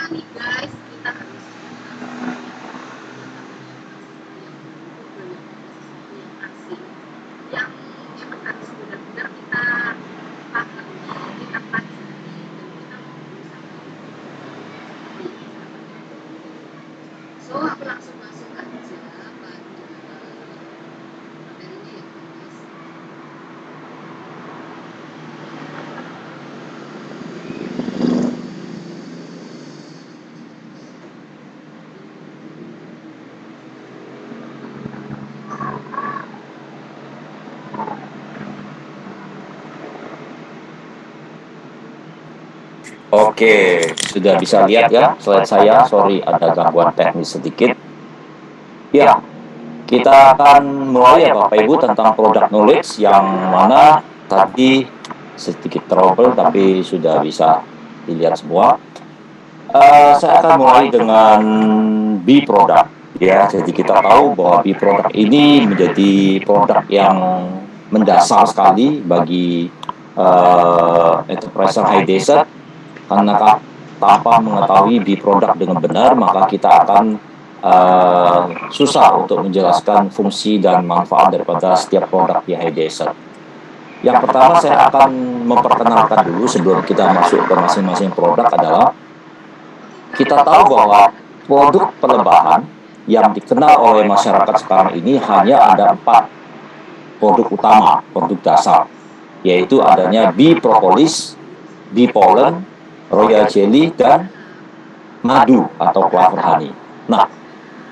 nih guys, kita harus yang memang harus benar-benar kita pahami, kita pelajari, dan kita mau berusaha. So aku langsung masuk aja pada materinya ya guys. Oke, sudah bisa lihat ya slide saya. Sorry, ada gangguan teknis sedikit. Ya, kita akan mulai ya Bapak Ibu tentang product knowledge yang mana tadi sedikit trouble tapi sudah bisa dilihat semua. Saya akan mulai dengan B product ya. Jadi kita tahu bahwa B product ini menjadi produk yang mendasar sekali bagi enterprise high desert, karena tanpa mengetahui B product dengan benar maka kita akan susah untuk menjelaskan fungsi dan manfaat daripada setiap produk di high desert. Yang pertama saya akan memperkenalkan dulu sebelum kita masuk ke masing-masing produk adalah kita tahu bahwa produk perlebahan yang dikenal oleh masyarakat sekarang ini hanya ada 4 produk utama, produk dasar, yaitu adanya bee propolis, bee pollen, royal jelly, dan madu atau clover honey. Nah,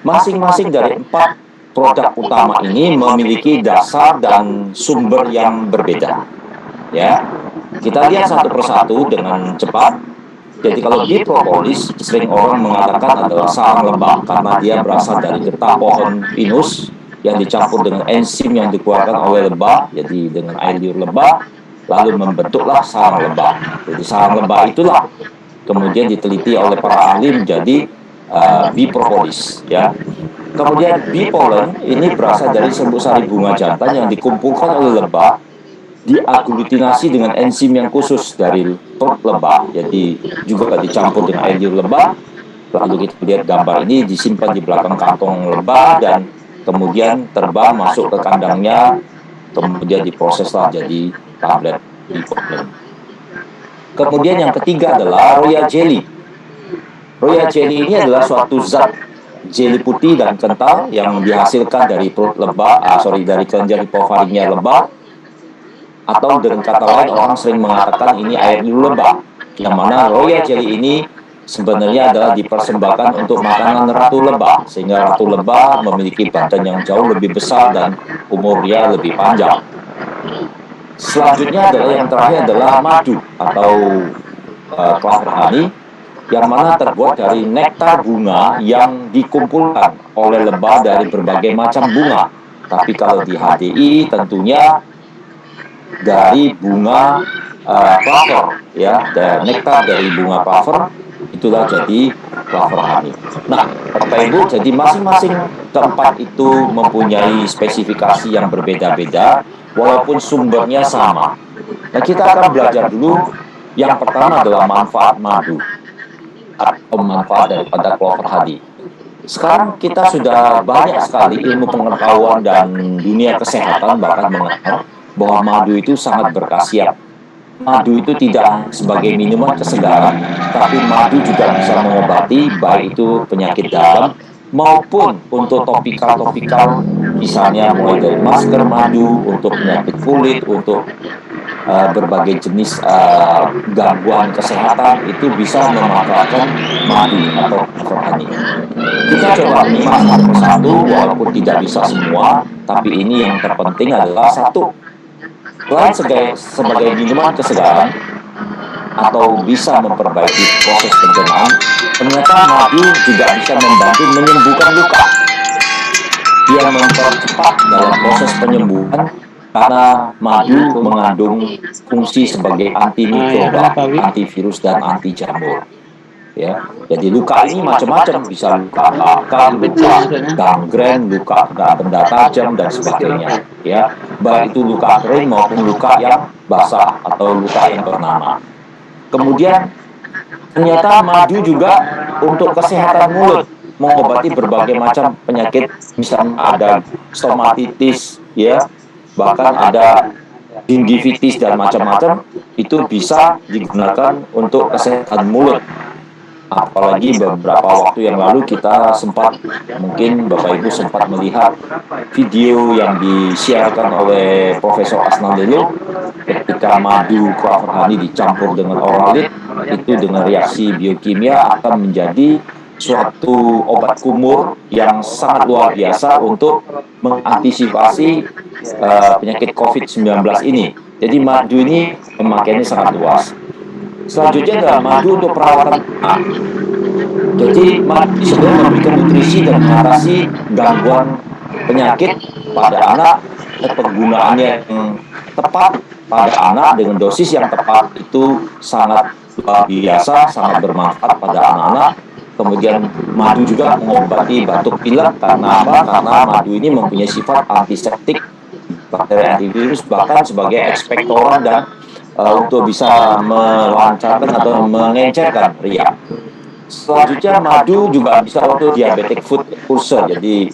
masing-masing dari 4 produk utama ini memiliki dasar dan sumber yang berbeda. Ya, kita lihat satu persatu dengan cepat. Jadi kalau bee propolis sering orang mengatakan adalah sarang lebah karena dia berasal dari getah pohon pinus yang dicampur dengan enzim yang dikeluarkan oleh lebah, jadi dengan air liur lebah, lalu membentuklah sarang lebah. Jadi sarang lebah itulah kemudian diteliti oleh para ahli menjadi bee propolis. Ya. Kemudian bee pollen ini berasal dari serbuk sari bunga jantan yang dikumpulkan oleh lebah, diaglutinasi dengan enzim yang khusus dari perut lebah, jadi juga dicampur dengan air liur lebah. Lalu kita lihat gambar ini disimpan di belakang kantong lebah dan kemudian terbang masuk ke kandangnya, kemudian diproseslah jadi tablet bee pollen. Kemudian yang ketiga adalah royal jelly. Royal jelly ini adalah suatu zat jelly putih dan kental yang dihasilkan dari perut lebah, dari kelenjar hipofaringnya lebah. Atau dengan kata lain orang sering mengatakan ini air liur lebah, yang mana royal jelly ini sebenarnya adalah dipersembahkan untuk makanan ratu lebah, sehingga ratu lebah memiliki badan yang jauh lebih besar dan umurnya lebih panjang. Selanjutnya adalah yang terakhir adalah madu atau clover honey, yang mana terbuat dari nektar bunga yang dikumpulkan oleh lebah dari berbagai macam bunga. Tapi kalau di HDI tentunya dari bunga clover, ya, nektar dari bunga clover itulah jadi clover honey. Nah, Bapak Ibu, jadi masing-masing keempat itu mempunyai spesifikasi yang berbeda-beda, walaupun sumbernya sama. Nah, kita akan belajar dulu. Yang pertama adalah manfaat madu atau manfaat daripada clover honey. Sekarang kita sudah banyak sekali ilmu pengetahuan dan dunia kesehatan bahkan mengenal bahwa madu itu sangat berkhasiat. Madu itu tidak sebagai minuman kesegaran, tapi madu juga bisa mengobati baik itu penyakit dalam maupun untuk topikal-topikal, misalnya mulai dari masker madu untuk penyakit kulit, untuk berbagai jenis gangguan kesehatan itu bisa memanfaatkan madu atau clover honey. Kita coba menyimak satu persatu, walaupun tidak bisa semua, tapi ini yang terpenting adalah satu. Selain sebagai minuman kesegaran atau bisa memperbaiki proses pencernaan, ternyata madu juga bisa membantu menyembuhkan luka. Dia mempercepat dalam proses penyembuhan karena madu mengandung fungsi sebagai antimikroba, antivirus, dan anti jamur. Ya, jadi luka ini macam-macam, bisa luka bakar, luka gangren, luka benda tajam dan sebagainya. Ya, baik itu luka kering maupun luka yang basah atau luka yang bernama. Kemudian ternyata madu juga untuk kesehatan mulut, mengobati berbagai macam penyakit, misalnya ada stomatitis, ya, bahkan ada gingivitis dan macam-macam, itu bisa digunakan untuk kesehatan mulut. Apalagi beberapa waktu yang lalu kita sempat, mungkin Bapak Ibu sempat melihat video yang disiarkan oleh Profesor Asnandelo ketika madu clover dicampur dengan oralit, itu dengan reaksi biokimia akan menjadi suatu obat kumur yang sangat luar biasa untuk mengantisipasi penyakit COVID-19 ini. Jadi madu ini pemakaiannya sangat luas. Selanjutnya adalah madu untuk perawatan anak. Jadi madu sebenarnya memberikan nutrisi dan mengatasi gangguan penyakit pada anak. Penggunaannya yang tepat pada anak dengan dosis yang tepat itu sangat luar biasa, sangat bermanfaat pada anak-anak. Kemudian madu juga mengobati batuk pilek. Karena apa? Karena madu ini mempunyai sifat antiseptik, bakteri antivirus, bahkan sebagai ekspektoran dan untuk bisa melancarkan atau mengencerkan riak. Selanjutnya madu juga bisa untuk diabetic foot ulcer. Jadi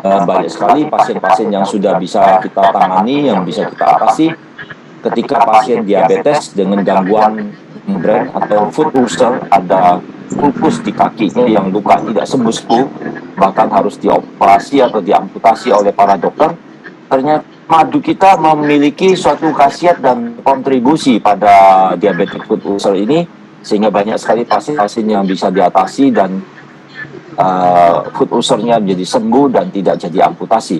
banyak sekali pasien-pasien yang sudah bisa kita tangani, yang bisa kita atasi ketika pasien diabetes dengan gangguan membran atau foot ulcer, ada lupus di kakinya yang luka tidak sembuh-sembuh, bahkan harus dioperasi atau diamputasi oleh para dokter. Ternyata madu kita memiliki suatu khasiat dan kontribusi pada diabetic foot ulcer ini, sehingga banyak sekali pasien-pasien yang bisa diatasi dan foot ulcernya menjadi sembuh dan tidak jadi amputasi.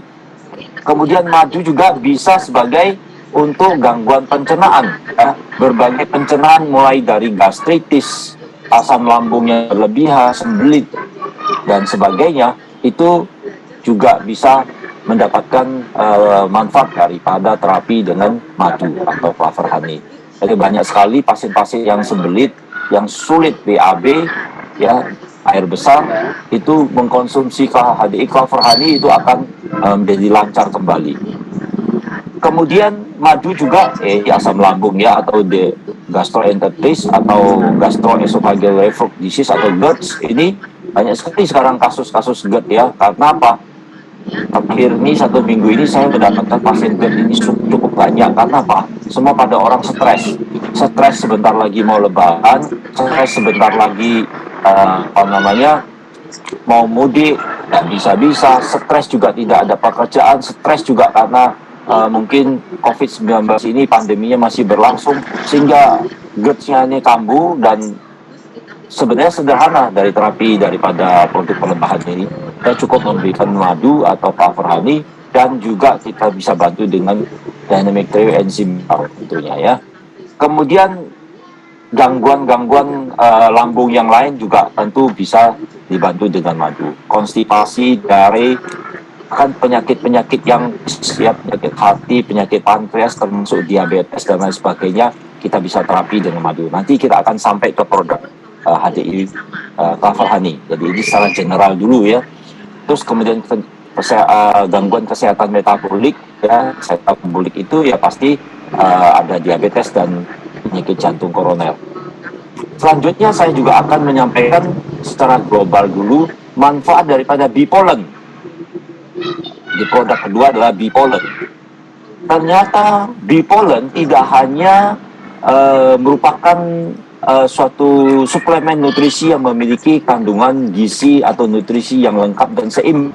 Kemudian madu juga bisa sebagai untuk gangguan pencernaan, ya. Berbagai pencernaan mulai dari gastritis, asam lambung yang berlebihan, sembelit, dan sebagainya, itu juga bisa mendapatkan manfaat daripada terapi dengan madu atau clover honey. Jadi banyak sekali pasien-pasien yang sembelit, yang sulit BAB, ya, air besar, itu mengkonsumsi HDI clover honey itu akan menjadi lancar kembali. Kemudian madu juga asam lambung, ya, atau gastroenteritis atau gastroesophageal reflux disease atau GERD, ini banyak sekali sekarang kasus-kasus GERD, ya. Karena apa? Akhir ini 1 minggu ini saya mendapatkan pasien GERD ini cukup banyak. Karena apa? Semua pada orang stres sebentar lagi mau lebaran, stres sebentar lagi mau mudik, nggak bisa-bisa, stres juga tidak ada pekerjaan, stres juga karena mungkin COVID-19 ini pandeminya masih berlangsung, sehingga GERD-nya ini kambuh. Dan sebenarnya sederhana dari terapi daripada produk pelembahan ini. Kita cukup memberikan madu atau clover honey, dan juga kita bisa bantu dengan dynamic trio enzim tentunya, ya. Kemudian gangguan-gangguan lambung yang lain juga tentu bisa dibantu dengan madu. Konstipasi, diare, kan penyakit-penyakit yang siap, penyakit hati, penyakit pankreas, termasuk diabetes dan lain sebagainya, kita bisa terapi dengan madu. Nanti kita akan sampai ke produk HDI clover honey. Jadi ini secara general dulu, ya. Terus kemudian gangguan kesehatan metabolik, ya. Kesehatan metabolik itu ya pasti ada diabetes dan penyakit jantung koroner. Selanjutnya saya juga akan menyampaikan secara global dulu manfaat daripada bee pollen. Di produk kedua adalah bee pollen. Ternyata bee pollen tidak hanya merupakan suatu suplemen nutrisi yang memiliki kandungan gizi atau nutrisi yang lengkap dan seimbang,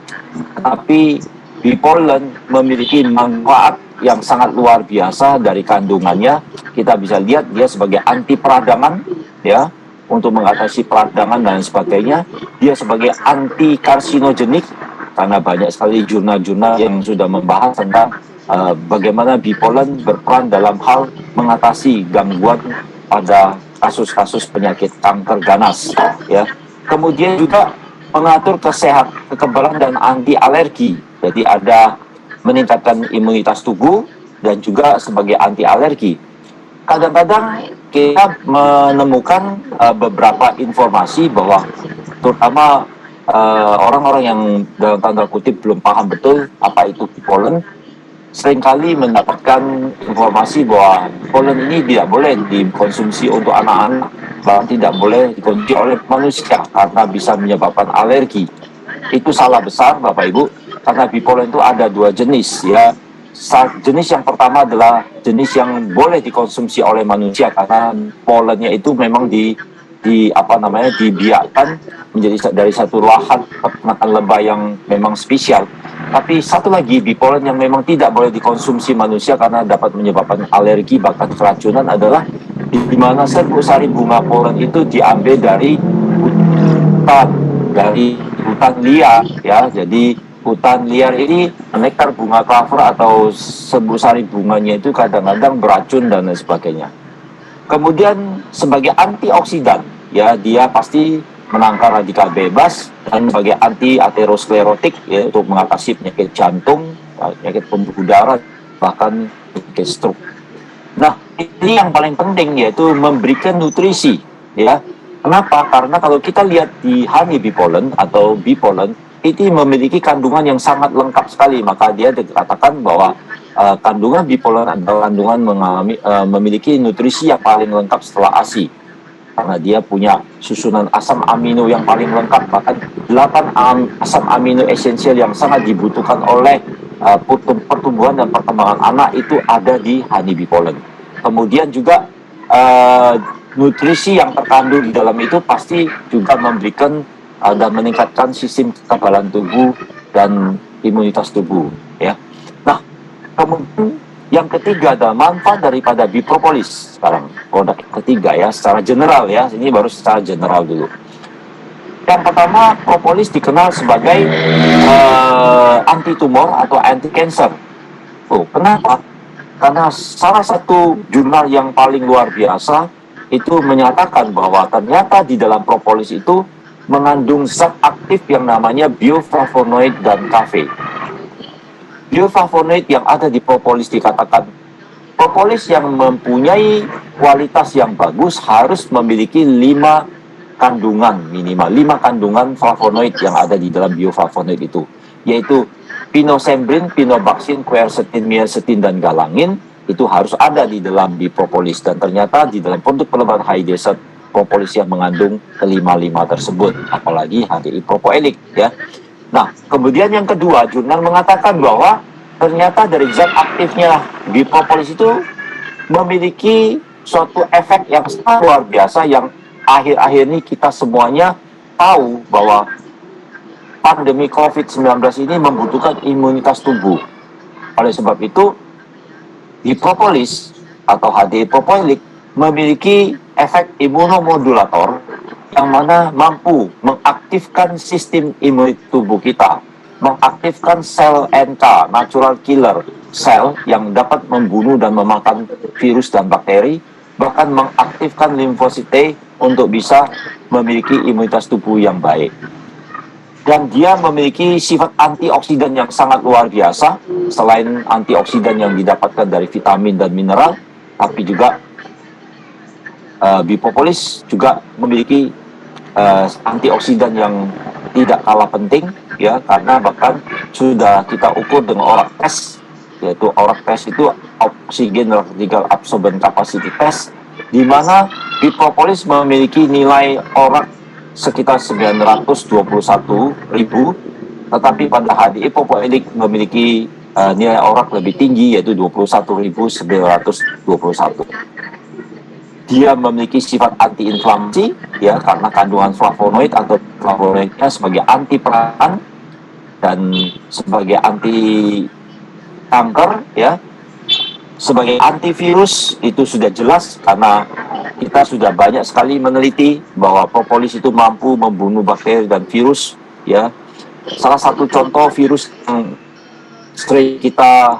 tapi bee pollen memiliki manfaat yang sangat luar biasa dari kandungannya. Kita bisa lihat dia sebagai anti peradangan, ya, untuk mengatasi peradangan dan sebagainya. Dia sebagai anti karsinogenik, karena banyak sekali jurnal-jurnal yang sudah membahas tentang bagaimana bee pollen berperan dalam hal mengatasi gangguan pada kasus-kasus penyakit kanker ganas, ya. Kemudian juga mengatur kekebalan dan anti alergi. Jadi ada meningkatkan imunitas tubuh dan juga sebagai anti alergi. Kadang-kadang kita menemukan beberapa informasi bahwa terutama orang-orang yang dalam tanda kutip belum paham betul apa itu bee pollen, seringkali mendapatkan informasi bahwa polen ini tidak boleh dikonsumsi untuk anak-anak, bahkan tidak boleh dikonsumsi oleh manusia karena bisa menyebabkan alergi. Itu salah besar, Bapak Ibu, karena bipolen itu ada dua jenis, ya. Jenis yang pertama adalah jenis yang boleh dikonsumsi oleh manusia karena polennya itu memang dibiarkan menjadi dari satu lahan peternakan lebah yang memang spesial. Tapi satu lagi bipolen yang memang tidak boleh dikonsumsi manusia karena dapat menyebabkan alergi bahkan keracunan adalah di mana serbuk sari bunga polen itu diambil dari hutan liar, ya. Jadi hutan liar ini nektar bunga klaver atau serbuk sari bunganya itu kadang-kadang beracun dan lain sebagainya. Kemudian sebagai antioksidan, ya, dia pasti menangkal radikal bebas, dan sebagai anti aterosklerotik, ya, untuk mengatasi penyakit jantung, penyakit pembuluh darah, bahkan penyakit stroke. Nah, ini yang paling penting, yaitu memberikan nutrisi, ya. Kenapa? Karena kalau kita lihat di honey bee pollen atau bee pollen, itu memiliki kandungan yang sangat lengkap sekali. Maka dia dikatakan bahwa kandungan bee pollen adalah kandungan memiliki nutrisi yang paling lengkap setelah ASI. Karena dia punya susunan asam amino yang paling lengkap, bahkan 8 asam amino esensial yang sangat dibutuhkan oleh pertumbuhan dan perkembangan anak itu ada di honey bee pollen. Kemudian juga nutrisi yang terkandung di dalam itu pasti juga memberikan dan meningkatkan sistem kekebalan tubuh dan imunitas tubuh, ya. Nah, kemudian yang ketiga adalah manfaat daripada bee propolis. Sekarang produk ketiga, ya, secara general, ya. Ini baru secara general dulu. Yang pertama, propolis dikenal sebagai anti tumor atau anti cancer. Kenapa? Karena salah satu jurnal yang paling luar biasa itu menyatakan bahwa ternyata di dalam propolis itu mengandung zat aktif yang namanya bioflavonoid dan kafein. Bioflavonoid yang ada di propolis dikatakan propolis yang mempunyai kualitas yang bagus harus memiliki 5 kandungan, minimal 5 kandungan flavonoid yang ada di dalam bioflavonoid itu, yaitu pinosembrin, pinobaksin, quercetin, myostatin, dan galangin. Itu harus ada di dalam propolis, dan ternyata di dalam produk pelembab high desert propolis yang mengandung kelima-lima tersebut, apalagi HDI propoelik, ya. Nah, kemudian yang kedua, jurnal mengatakan bahwa ternyata dari zat aktifnya propolis itu memiliki suatu efek yang sangat luar biasa yang akhir-akhir ini kita semuanya tahu bahwa pandemi COVID-19 ini membutuhkan imunitas tubuh. Oleh sebab itu, propolis atau HDI propoelik memiliki efek imunomodulator yang mana mampu mengaktifkan sistem imunitas tubuh kita, mengaktifkan sel NK, natural killer cell, yang dapat membunuh dan memakan virus dan bakteri, bahkan mengaktifkan limfosit T untuk bisa memiliki imunitas tubuh yang baik. Dan dia memiliki sifat antioksidan yang sangat luar biasa. Selain antioksidan yang didapatkan dari vitamin dan mineral, tapi juga bee propolis juga memiliki antioksidan yang tidak kalah penting, ya, karena bahkan sudah kita ukur dengan ORAC test, yaitu ORAC test itu oxygen radical absorbent capacity test, di mana bee propolis memiliki nilai ORAC sekitar 921.000, tetapi pada HDI propoelik memiliki nilai ORAC lebih tinggi, yaitu 21.921. Dia memiliki sifat anti-inflamasi, ya, karena kandungan flavonoid atau flavonoidnya sebagai anti peradan dan sebagai anti kanker, ya, sebagai antivirus. Itu sudah jelas karena kita sudah banyak sekali meneliti bahwa propolis itu mampu membunuh bakteri dan virus, ya. Salah satu contoh virus yang sering kita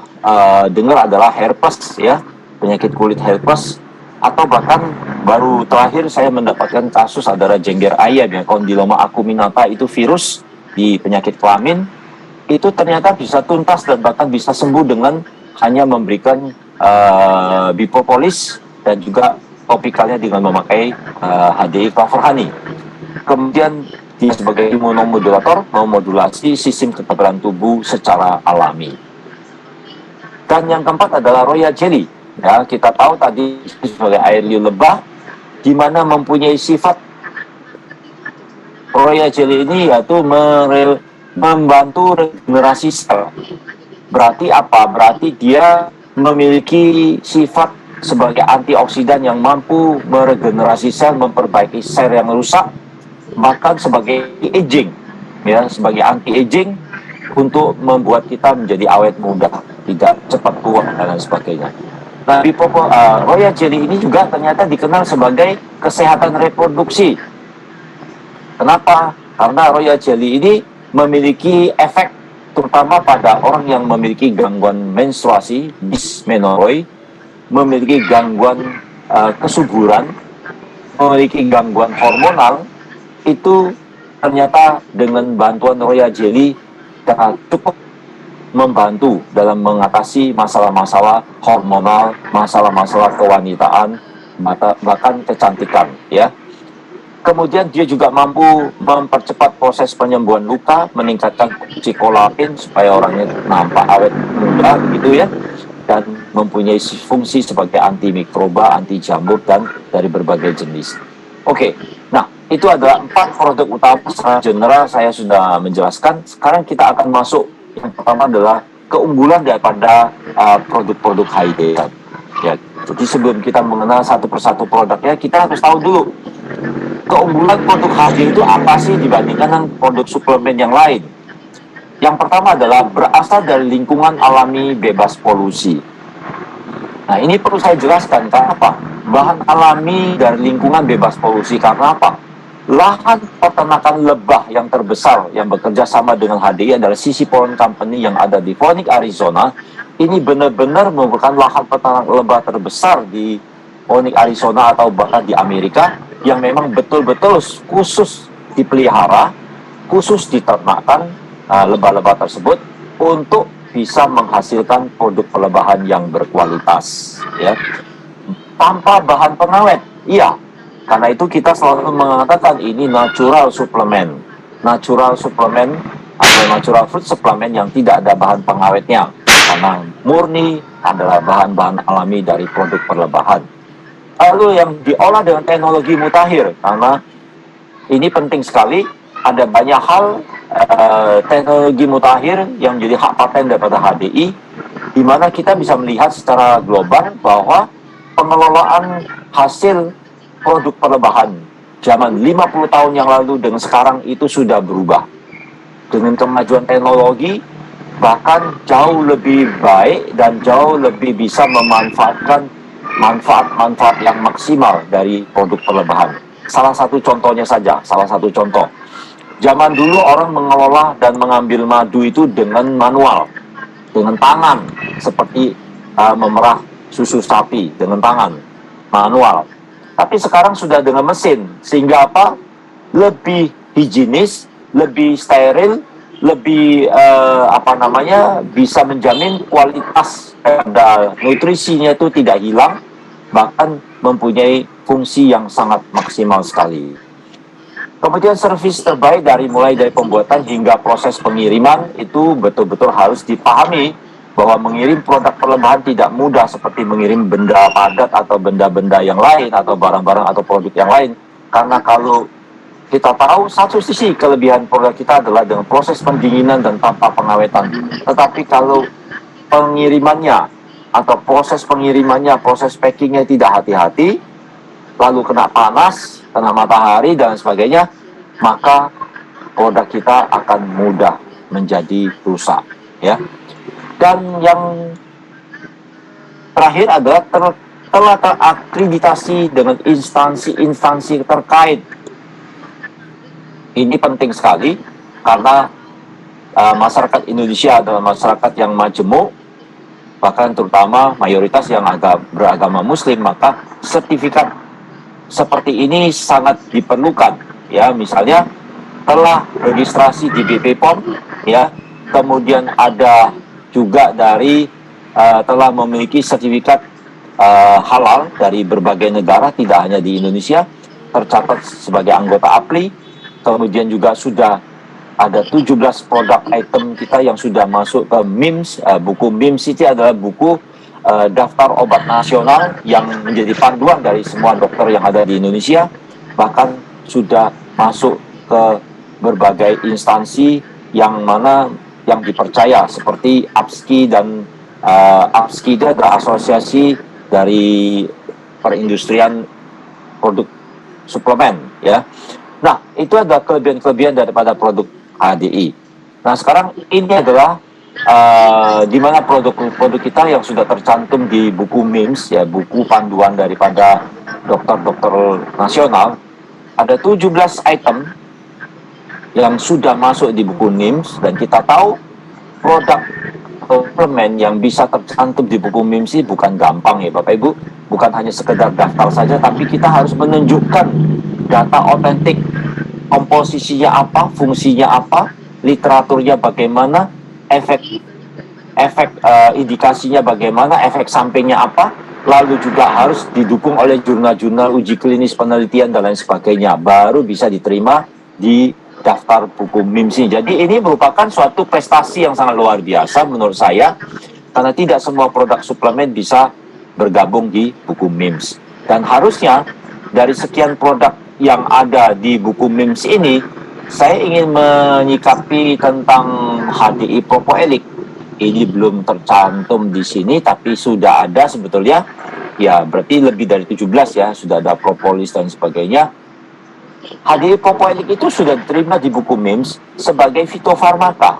dengar adalah herpes, ya, penyakit kulit herpes. Atau bahkan baru terakhir saya mendapatkan kasus adalah jengger ayam, ya, Condyloma acuminata, itu virus di penyakit kelamin. Itu ternyata bisa tuntas dan bahkan bisa sembuh dengan hanya memberikan bee propolis dan juga topikalnya dengan memakai HDI clover honey. Kemudian dia sebagai imunomodulator memodulasi sistem kekebalan tubuh secara alami. Dan yang keempat adalah royal jelly. Ya, kita tahu tadi sebagai air liu lebah, di mana mempunyai sifat royal jelly ini yaitu membantu regenerasi sel. Berarti apa? Berarti dia memiliki sifat sebagai antioksidan yang mampu meregenerasi sel, memperbaiki sel yang rusak, bahkan sebagai aging, ya, sebagai anti-aging untuk membuat kita menjadi awet muda, tidak cepat tua dan lain sebagainya. Nah, royal jelly ini juga ternyata dikenal sebagai kesehatan reproduksi. Kenapa? Karena royal jelly ini memiliki efek terutama pada orang yang memiliki gangguan menstruasi, dysmenorrhoea, memiliki gangguan kesuburan, memiliki gangguan hormonal, itu ternyata dengan bantuan royal jelly cukup membantu dalam mengatasi masalah-masalah hormonal, masalah-masalah kewanitaan, bahkan kecantikan, ya. Kemudian dia juga mampu mempercepat proses penyembuhan luka, meningkatkan produksi kolagen supaya orangnya nampak awet muda, begitu ya, dan mempunyai fungsi sebagai antimikroba, anti jamur, dan dari berbagai jenis. Oke, nah itu adalah 4 produk utama. Secara general saya sudah menjelaskan. Sekarang kita akan masuk. Yang pertama adalah keunggulan daripada produk-produk HID. Ya, jadi sebelum kita mengenal satu persatu produknya, kita harus tahu dulu keunggulan produk HID itu apa sih dibandingkan dengan produk suplemen yang lain. Yang pertama adalah berasal dari lingkungan alami bebas polusi. Nah, ini perlu saya jelaskan, karena apa? Bahan alami dari lingkungan bebas polusi, karena apa? Lahan peternakan lebah yang terbesar yang bekerja sama dengan HDI adalah Sisi Pollen Company yang ada di Phoenix, Arizona. Ini benar-benar merupakan lahan peternak lebah terbesar di Phoenix, Arizona, atau bahkan di Amerika, yang memang betul-betul khusus dipelihara, khusus diternakkan lebah-lebah tersebut untuk bisa menghasilkan produk pelebahan yang berkualitas, ya, tanpa bahan pengawet. Iya, karena itu kita selalu mengatakan ini natural suplemen atau natural food supplement yang tidak ada bahan pengawetnya, karena murni adalah bahan-bahan alami dari produk perlebahan. Lalu yang diolah dengan teknologi mutakhir, karena ini penting sekali. Ada banyak hal teknologi mutakhir yang jadi hak paten daripada HDI, di mana kita bisa melihat secara global bahwa pengelolaan hasil produk perlebahan zaman 50 tahun yang lalu dengan sekarang itu sudah berubah. Dengan kemajuan teknologi, bahkan jauh lebih baik dan jauh lebih bisa memanfaatkan manfaat-manfaat yang maksimal dari produk perlebahan. Salah satu contohnya saja, zaman dulu orang mengelola dan mengambil madu itu dengan manual, dengan tangan, seperti memerah susu sapi dengan tangan, manual. Tapi sekarang sudah dengan mesin, sehingga apa? Lebih higienis, lebih steril, lebih bisa menjamin kualitas dan nutrisinya itu tidak hilang, bahkan mempunyai fungsi yang sangat maksimal sekali. Kemudian servis terbaik mulai dari pembuatan hingga proses pengiriman itu betul-betul harus dipahami bahwa mengirim produk perlebahan tidak mudah seperti mengirim benda padat atau benda-benda yang lain atau barang-barang atau produk yang lain. Karena kalau kita tahu satu sisi kelebihan produk kita adalah dengan proses pendinginan dan tanpa pengawetan. Tetapi kalau pengirimannya atau proses packingnya tidak hati-hati, lalu kena panas, kena matahari dan sebagainya, maka produk kita akan mudah menjadi rusak, ya. Dan yang terakhir adalah telah terakreditasi dengan instansi-instansi terkait. Ini penting sekali karena masyarakat Indonesia adalah masyarakat yang majemuk, bahkan terutama mayoritas yang beragama Muslim, maka sertifikat seperti ini sangat diperlukan, ya. Misalnya telah registrasi di BP POM, ya. Kemudian ada juga dari telah memiliki sertifikat halal dari berbagai negara, tidak hanya di Indonesia, tercatat sebagai anggota APLI. Kemudian juga sudah ada 17 produk item kita yang sudah masuk ke MIMS. Buku MIMS itu adalah buku daftar obat nasional yang menjadi panduan dari semua dokter yang ada di Indonesia, bahkan sudah masuk ke berbagai instansi yang mana yang dipercaya seperti APSCI dan APSCI itu adalah asosiasi dari perindustrian produk suplemen, ya. Nah, itu ada kelebihan-kelebihan daripada produk HDI. Nah, sekarang ini adalah di mana produk-produk kita yang sudah tercantum di buku MIMS, ya, buku panduan daripada dokter-dokter nasional, ada 17 item yang sudah masuk di buku MIMS, dan kita tahu produk suplemen yang bisa tercantum di buku MIMS ini bukan gampang, ya Bapak Ibu, bukan hanya sekedar daftar saja, tapi kita harus menunjukkan data otentik, komposisinya apa, fungsinya apa, literaturnya bagaimana, efek indikasinya bagaimana, efek sampingnya apa, lalu juga harus didukung oleh jurnal-jurnal uji klinis penelitian dan lain sebagainya, baru bisa diterima di daftar buku MIMS ini. Jadi ini merupakan suatu prestasi yang sangat luar biasa menurut saya, karena tidak semua produk suplemen bisa bergabung di buku MIMS. Dan harusnya dari sekian produk yang ada di buku MIMS ini, saya ingin menyikapi tentang HDI Propoelik. Ini belum tercantum di sini, tapi sudah ada sebetulnya. Ya, berarti lebih dari 17 ya, sudah ada propolis dan sebagainya. HDI Propoelik itu sudah diterima di buku MIMS sebagai fitofarmaka.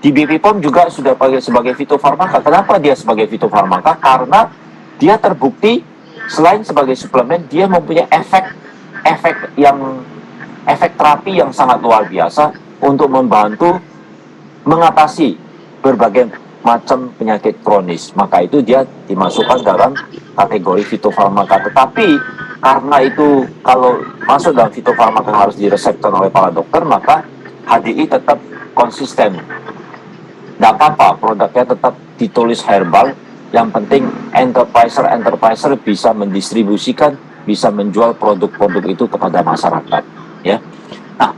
Di BPOM juga sudah sebagai fitofarmaka. Kenapa dia sebagai fitofarmaka? Karena dia terbukti selain sebagai suplemen, dia mempunyai efek terapi yang sangat luar biasa untuk membantu mengatasi berbagai macam penyakit kronis. Maka itu dia dimasukkan dalam kategori fitofarmaka. Tetapi karena itu kalau masuk dalam fitofarmaka harus diresepkan oleh para dokter, maka HDI tetap konsisten. Tidak apa-apa, produknya tetap ditulis herbal. Yang penting enterpriser bisa mendistribusikan, bisa menjual produk-produk itu kepada masyarakat, ya. Nah,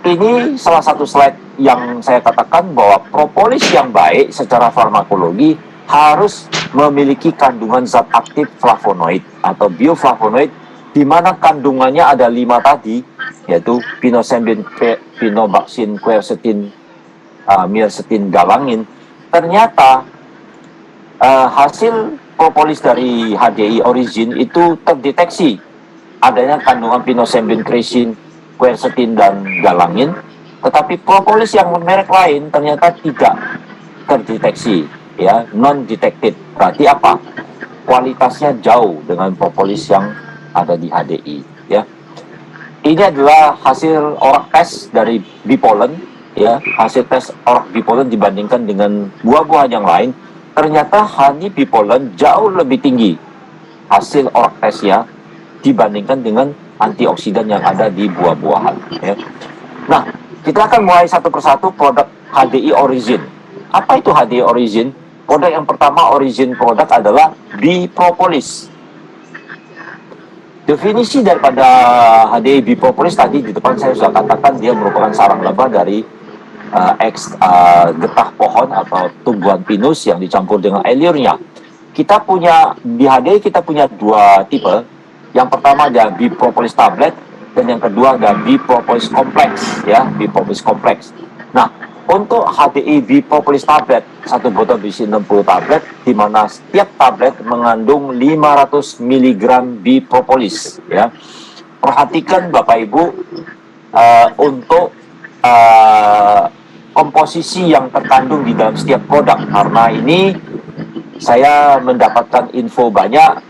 ini salah satu slide yang saya katakan bahwa propolis yang baik secara farmakologi harus memiliki kandungan zat aktif flavonoid atau bioflavonoid, di mana kandungannya ada 5 tadi, yaitu pinosembin, pinobaksin, quercetin, myostatin, galangin. Ternyata hasil propolis dari HDI Origin itu terdeteksi adanya kandungan pinosembin, cresin, quercetin, dan galangin, tetapi propolis yang merek lain ternyata tidak terdeteksi, ya, non-detected. Berarti apa? Kualitasnya jauh dengan propolis yang ada di HDI, ya. Ini adalah hasil orak tes dari Bipollen, ya, hasil tes orak Bipollen dibandingkan dengan buah-buahan yang lain. Ternyata honey Bipollen jauh lebih tinggi hasil orak tesnya dibandingkan dengan antioksidan yang ada di buah-buahan, ya. Nah, kita akan mulai satu persatu produk HDI Origin. Apa itu HDI Origin? Produk yang pertama Origin produk adalah Bipropolis. Definisi daripada HDI Bipropolis tadi di depan saya sudah katakan, dia merupakan sarang lebah dari getah pohon atau tumbuhan pinus yang dicampur dengan Eleuria. Kita punya di HDI kita punya 2 tipe. Yang pertama ada Bipropolis tablet, dan yang kedua ada Bipropolis kompleks, ya, Bipropolis kompleks. Nah, untuk HDI Bipropolis tablet, satu botol berisi 60 tablet, di mana setiap tablet mengandung 500 mg Bipropolis, ya. Perhatikan Bapak Ibu untuk komposisi yang terkandung di dalam setiap produk, karena ini saya mendapatkan info banyak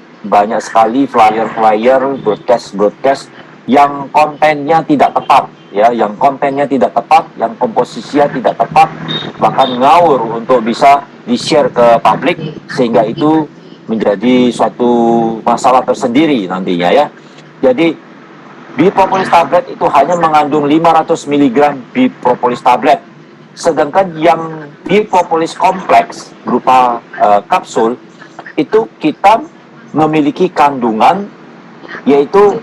sekali flyer-flyer, broadcast yang kontennya tidak tepat, ya, yang komposisinya tidak tepat, bahkan ngawur untuk bisa di-share ke publik, sehingga itu menjadi suatu masalah tersendiri nantinya, ya. Jadi Bipropolis tablet itu hanya mengandung 500 mg Bipropolis tablet. Sedangkan yang Bipropolis kompleks berupa kapsul itu kita memiliki kandungan yaitu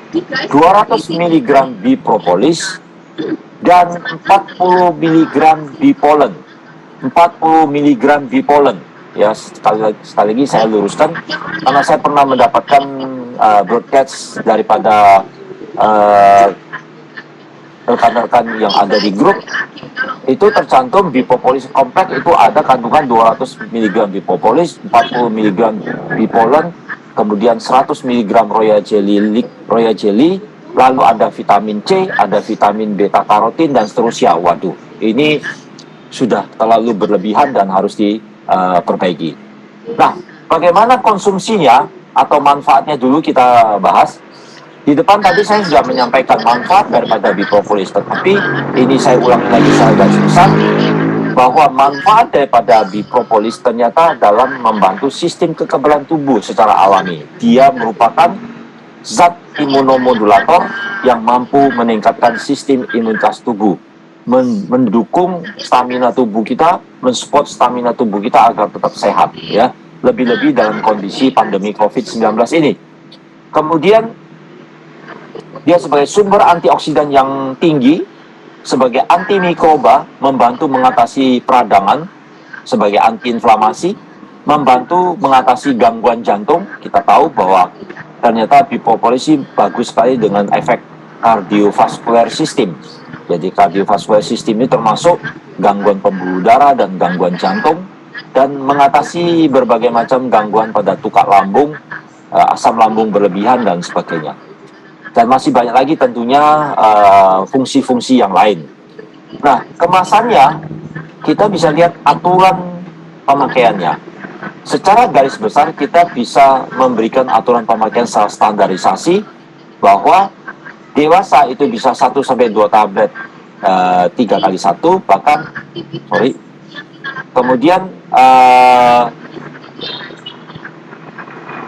200 mg Bipropolis dan 40 mg bipolen. 40 mg bipolen. Ya, sekali lagi saya luruskan karena saya pernah mendapatkan broadcast daripada rekan-rekan yang ada di grup, itu tercantum bipopolis kompleks itu ada kandungan 200 mg bipopolis, 40 mg bipolen, kemudian 100 mg royal jelly, lalu ada vitamin C, ada vitamin beta karotin dan seterusnya. Waduh, ini sudah terlalu berlebihan dan harus diperbaiki. Nah, bagaimana konsumsinya atau manfaatnya dulu kita bahas. Di depan tadi saya sudah menyampaikan manfaat daripada bipopolis, tetapi ini saya ulangi lagi secara garis besar bahwa manfaat daripada bipopolis ternyata dalam membantu sistem kekebalan tubuh secara alami. Dia merupakan zat imunomodulator yang mampu meningkatkan sistem imunitas tubuh, mendukung stamina tubuh kita, mensupport stamina tubuh kita agar tetap sehat, ya. Lebih-lebih dalam kondisi pandemi COVID-19 ini. Kemudian dia sebagai sumber antioksidan yang tinggi, sebagai antimikroba, membantu mengatasi peradangan, sebagai antiinflamasi, membantu mengatasi gangguan jantung. Kita tahu bahwa ternyata bipopolis bagus sekali dengan efek kardiovaskular system. Jadi kardiovaskular system ini termasuk gangguan pembuluh darah dan gangguan jantung, dan mengatasi berbagai macam gangguan pada tukak lambung, asam lambung berlebihan dan sebagainya. Dan masih banyak lagi tentunya fungsi-fungsi yang lain. Nah, kemasannya kita bisa lihat aturan pemakaiannya. Secara garis besar kita bisa memberikan aturan pemakaian secara standarisasi bahwa dewasa itu bisa 1-2 tablet 3 kali 1, bahkan kemudian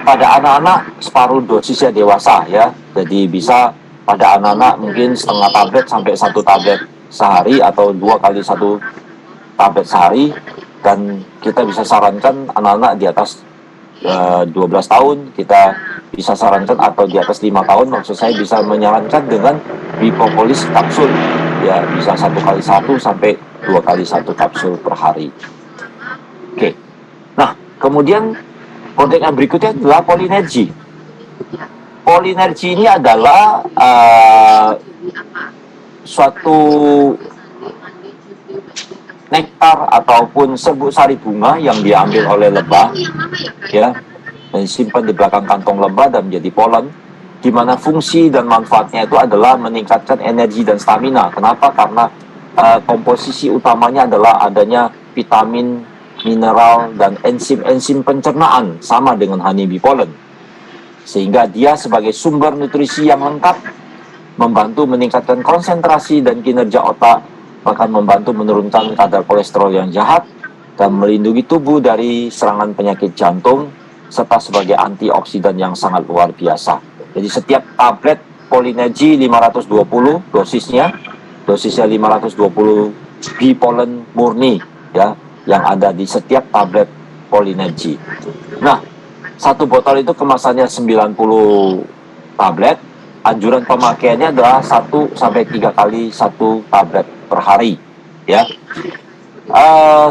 pada anak-anak separuh dosisnya dewasa, ya. Jadi bisa pada anak-anak mungkin setengah tablet sampai 1 tablet sehari atau 2 kali 1 tablet sehari, dan kita bisa sarankan anak-anak di atas 12 tahun, kita bisa sarankan, atau di atas 5 tahun maksud saya, bisa menyarankan dengan bipopolis kapsul, ya, bisa 1 kali 1 sampai 2 kali 1 kapsul per hari. Oke. Nah, kemudian produk yang berikutnya adalah polinergi. Polinergi ini adalah suatu nektar ataupun serbuk sari bunga yang diambil oleh lebah, ya, dan disimpan di belakang kantong lebah dan menjadi polen, di mana fungsi dan manfaatnya itu adalah meningkatkan energi dan stamina. Kenapa? Karena komposisi utamanya adalah adanya vitamin, mineral, dan enzim-enzim pencernaan, sama dengan honeybee pollen. Sehingga dia sebagai sumber nutrisi yang lengkap, membantu meningkatkan konsentrasi dan kinerja otak, bahkan membantu menurunkan kadar kolesterol yang jahat, dan melindungi tubuh dari serangan penyakit jantung, serta sebagai antioksidan yang sangat luar biasa. Jadi setiap tablet polinergi 520 dosisnya 520 bee pollen murni, ya, yang ada di setiap tablet polinergi. Nah, 1 botol itu kemasannya 90 tablet. Anjuran pemakaiannya adalah 1-3 kali 1 tablet per hari, ya.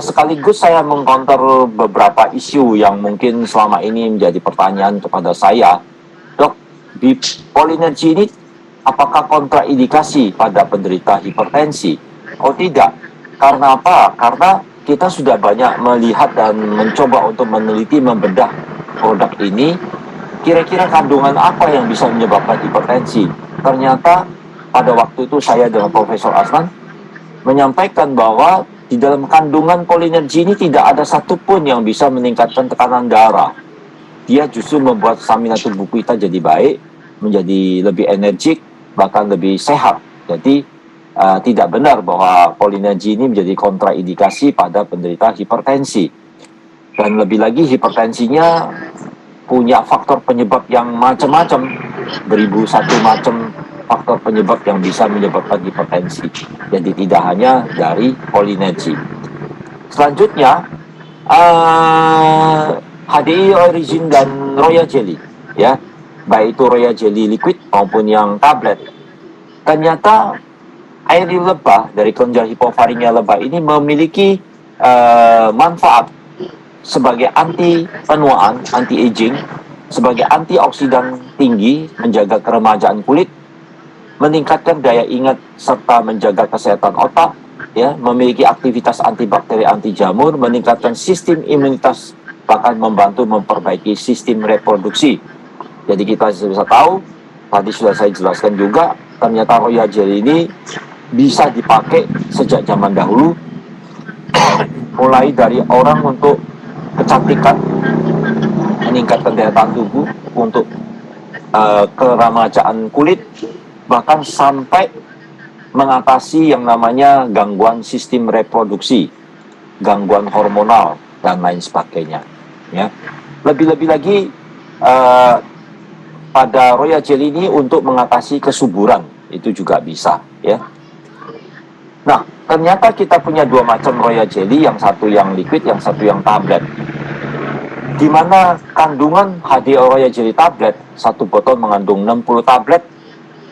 Sekaligus saya mengcounter beberapa isu yang mungkin selama ini menjadi pertanyaan kepada saya. Dok, polinergi ini apakah kontraindikasi pada penderita hipertensi? Oh, tidak. Karena apa? Karena kita sudah banyak melihat dan mencoba untuk meneliti, membedah produk ini. Kira-kira kandungan apa yang bisa menyebabkan hipertensi? Ternyata pada waktu itu saya dengan Profesor Asman menyampaikan bahwa di dalam kandungan polinergi ini tidak ada satupun yang bisa meningkatkan tekanan darah. Dia justru membuat stamina tubuh kita jadi baik, menjadi lebih energik, bahkan lebih sehat. Jadi tidak benar bahwa polinergi ini menjadi kontraindikasi pada penderita hipertensi. Dan lebih lagi, hipertensinya punya faktor penyebab yang macam-macam, beribu satu macam faktor penyebab yang bisa menyebabkan hipertensi. Jadi tidak hanya dari polinergi. Selanjutnya, HDI Origin dan Royal Jelly, ya, baik itu Royal Jelly liquid maupun yang tablet. Ternyata Air lebah dari kelenjar hipofaringia lebah ini memiliki manfaat sebagai anti penuaan, anti aging, sebagai antioksidan tinggi, menjaga keremajaan kulit, meningkatkan daya ingat serta menjaga kesehatan otak, ya, memiliki aktivitas antibakteri, anti jamur, meningkatkan sistem imunitas, bahkan membantu memperbaiki sistem reproduksi. Jadi kita bisa tahu, tadi sudah saya jelaskan juga, ternyata Royal Jelly ini bisa dipakai sejak zaman dahulu, mulai dari orang untuk kecantikan, meningkatkan daya tahan tubuh, untuk keramajaan kulit, bahkan sampai mengatasi yang namanya gangguan sistem reproduksi, gangguan hormonal, dan lain sebagainya. Ya. Lebih-lebih lagi pada Royal Jelly ini untuk mengatasi kesuburan, itu juga bisa. Ya. Nah, ternyata kita punya dua macam Royal Jelly, yang satu yang liquid, yang satu yang tablet. Di mana kandungan HDO Royal Jelly tablet, satu botol mengandung 60 tablet,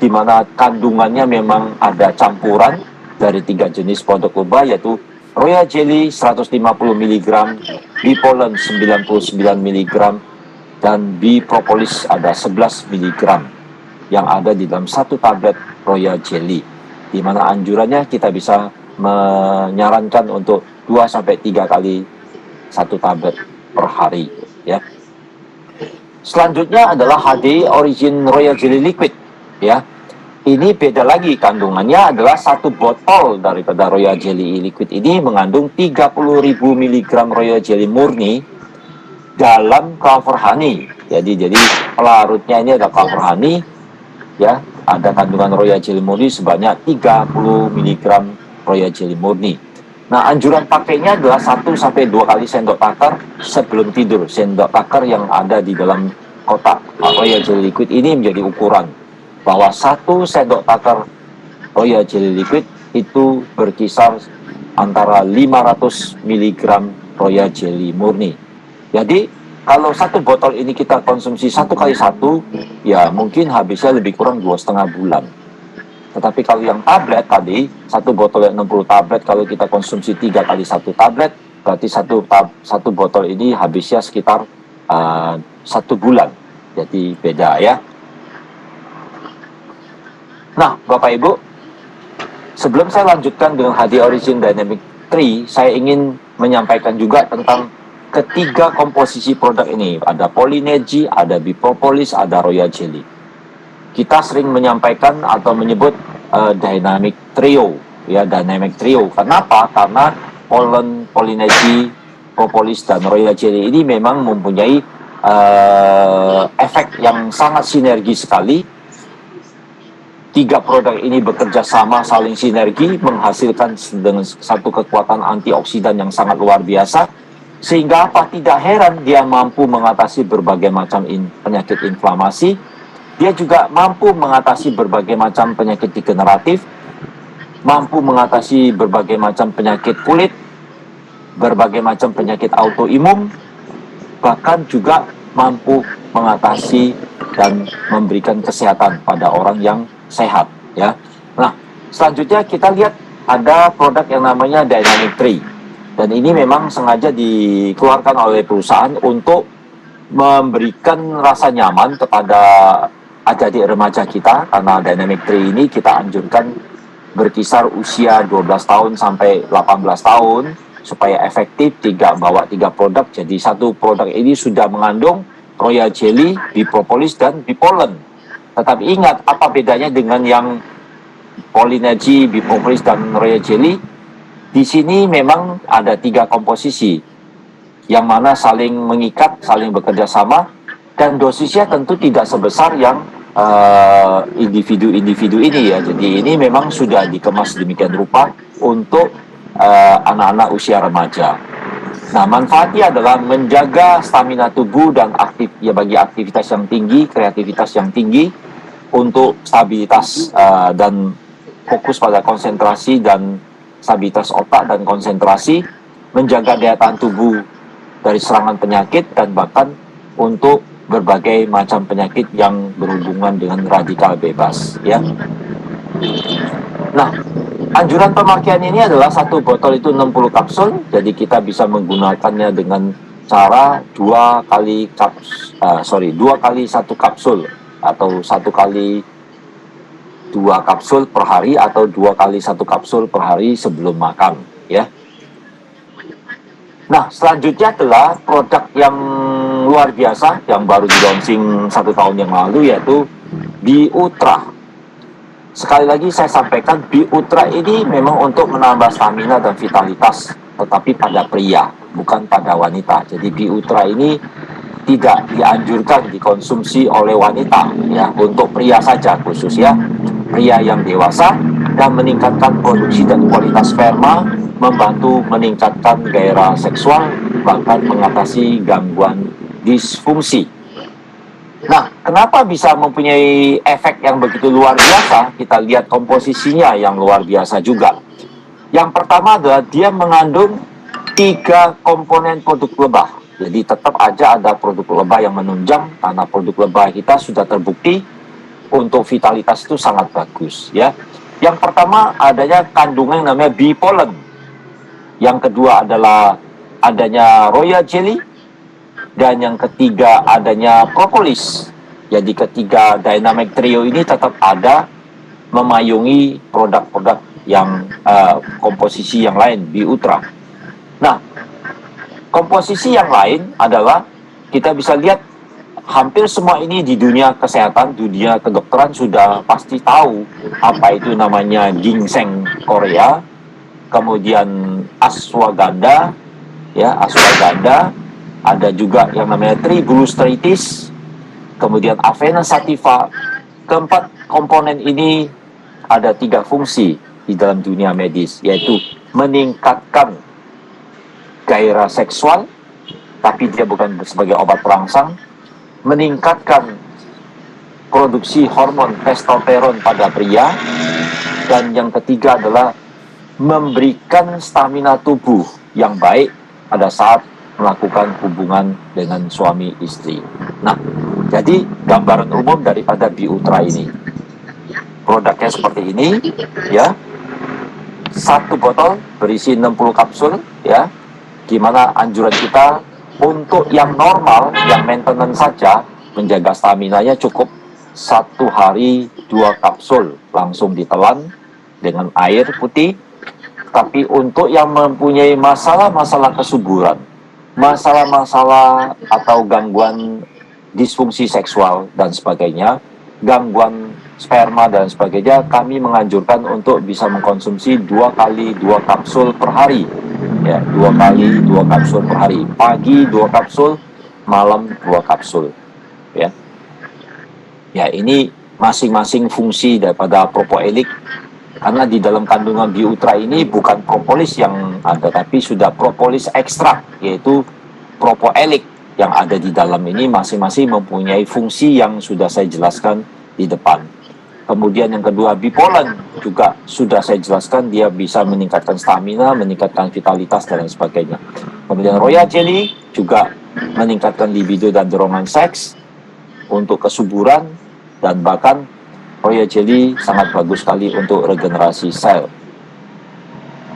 di mana kandungannya memang ada campuran dari 3 jenis produk lebah, yaitu Royal Jelly 150 mg, Bipolen 99 mg, dan Bipropolis ada 11 mg yang ada di dalam satu tablet Royal Jelly, di mana anjurannya kita bisa menyarankan untuk 2-3 kali satu tablet per hari, ya. Selanjutnya adalah HD Origin Royal Jelly Liquid, ya. Ini beda lagi, kandungannya adalah satu botol daripada Royal Jelly Liquid ini mengandung 30.000 mg Royal Jelly murni dalam clover honey. Jadi pelarutnya ini ada clover honey, ya. Ada kandungan Royal Jelly murni sebanyak 30 mg Royal Jelly murni. Nah, anjuran pakainya adalah 1-2 kali sendok takar sebelum tidur. Sendok takar yang ada di dalam kotak Royal Jelly Liquid ini menjadi ukuran bahwa 1 sendok takar Royal Jelly Liquid itu berkisar antara 500 mg Royal Jelly murni. Jadi kalau satu botol ini kita konsumsi 1 kali 1, ya mungkin habisnya lebih kurang 2,5 bulan. Tetapi kalau yang tablet tadi, satu botol yang 60 tablet, kalau kita konsumsi 3 kali 1 tablet, berarti satu botol ini habisnya sekitar 1 bulan. Jadi beda, ya. Nah, Bapak Ibu, sebelum saya lanjutkan dengan HD Origin Dynamic 3, saya ingin menyampaikan juga tentang ketiga komposisi produk ini. Ada Polynergy, ada Bipropolis, ada Royal Jelly. Kita sering menyampaikan atau menyebut Dynamic Trio, ya, Dynamic Trio. Kenapa? Karena Polynergy, Propolis, dan Royal Jelly ini memang mempunyai efek yang sangat sinergi sekali. 3 produk ini bekerja sama, saling sinergi, menghasilkan dengan satu kekuatan antioksidan yang sangat luar biasa, sehingga apa? Tidak heran dia mampu mengatasi berbagai macam penyakit inflamasi. Dia juga mampu mengatasi berbagai macam penyakit degeneratif, mampu mengatasi berbagai macam penyakit kulit, berbagai macam penyakit autoimun, bahkan juga mampu mengatasi dan memberikan kesehatan pada orang yang sehat, ya. Nah, selanjutnya kita lihat ada produk yang namanya Dynamic 3. Dan ini memang sengaja dikeluarkan oleh perusahaan untuk memberikan rasa nyaman kepada adik-adik remaja kita, karena Dynamic 3 ini kita anjurkan berkisar usia 12 tahun sampai 18 tahun supaya efektif bawa 3 produk. Jadi satu produk ini sudah mengandung Royal Jelly, Bipropolis, dan Bipolen. Tetapi ingat, apa bedanya dengan yang Polynergy, Bipropolis, dan Royal Jelly? Di sini memang ada 3 komposisi yang mana saling mengikat, saling bekerja sama, dan dosisnya tentu tidak sebesar yang individu-individu ini, ya. Jadi ini memang sudah dikemas demikian rupa untuk anak-anak usia remaja. Nah, manfaatnya adalah menjaga stamina tubuh dan bagi aktivitas yang tinggi, kreativitas yang tinggi, untuk stabilitas dan fokus pada konsentrasi dan stabilitas otak dan konsentrasi, menjaga daya tahan tubuh dari serangan penyakit, dan bahkan untuk berbagai macam penyakit yang berhubungan dengan radikal bebas, ya. Nah, Anjuran pemakaian ini adalah satu botol itu 60 kapsul, jadi kita bisa menggunakannya dengan cara 2 kali 1 kapsul atau 1 kali 2 kapsul per hari atau 2 kali 1 kapsul per hari sebelum makan, ya. Nah, selanjutnya adalah produk yang luar biasa yang baru di launching 1 tahun yang lalu, yaitu Biutra. Sekali lagi saya sampaikan, Biutra ini memang untuk menambah stamina dan vitalitas, tetapi pada pria, bukan pada wanita. Jadi Biutra ini tidak dianjurkan dikonsumsi oleh wanita, ya, untuk pria saja khususnya pria yang dewasa, dan meningkatkan produksi dan kualitas sperma, membantu meningkatkan gairah seksual, bahkan mengatasi gangguan disfungsi. Nah, kenapa bisa mempunyai efek yang begitu luar biasa? Kita lihat komposisinya yang luar biasa juga. Yang pertama adalah dia mengandung 3 komponen produk lebah. Jadi tetap aja ada produk lebah yang menunjang, karena produk lebah kita sudah terbukti untuk vitalitas itu sangat bagus, ya. Yang pertama adanya kandungan yang namanya bee pollen. Yang kedua adalah adanya royal jelly. Dan yang ketiga adanya propolis. Jadi ketiga dynamic trio ini tetap ada memayungi produk-produk yang komposisi yang lain, Biutra. Nah, komposisi yang lain adalah kita bisa lihat hampir semua ini di dunia kesehatan, dunia kedokteran sudah pasti tahu apa itu namanya ginseng Korea, kemudian ashwagandha, ya, ashwagandha. Ada juga yang namanya Tribulus-tritis, kemudian Avena sativa. Keempat komponen ini ada 3 fungsi di dalam dunia medis, yaitu meningkatkan gairah seksual, tapi dia bukan sebagai obat perangsang, meningkatkan produksi hormon testosteron pada pria, dan yang ketiga adalah memberikan stamina tubuh yang baik pada saat melakukan hubungan dengan suami istri. Nah, jadi gambaran umum daripada Biutra ini. Produknya seperti ini, ya. 1 botol berisi 60 kapsul, ya. Gimana anjuran kita untuk yang normal, yang maintenance saja, menjaga stamina-nya cukup 1 hari 2 kapsul langsung ditelan dengan air putih. Tapi untuk yang mempunyai masalah-masalah kesuburan, masalah-masalah atau gangguan disfungsi seksual dan sebagainya, gangguan sperma dan sebagainya, kami menganjurkan untuk bisa mengkonsumsi 2 kali 2 kapsul per hari, ya, 2 kali 2 kapsul per hari, pagi 2 kapsul, malam 2 kapsul, ya. Ya, ini masing-masing fungsi daripada propoelik. Karena di dalam kandungan Biutra ini bukan propolis yang ada, tapi sudah propolis ekstrak, yaitu propoelik yang ada di dalam ini masing-masing mempunyai fungsi yang sudah saya jelaskan di depan. Kemudian yang kedua, bee pollen juga sudah saya jelaskan, dia bisa meningkatkan stamina, meningkatkan vitalitas dan lain sebagainya. Kemudian royal jelly juga meningkatkan libido dan dorongan seks untuk kesuburan, dan bahkan Royal jelly sangat bagus sekali untuk regenerasi sel.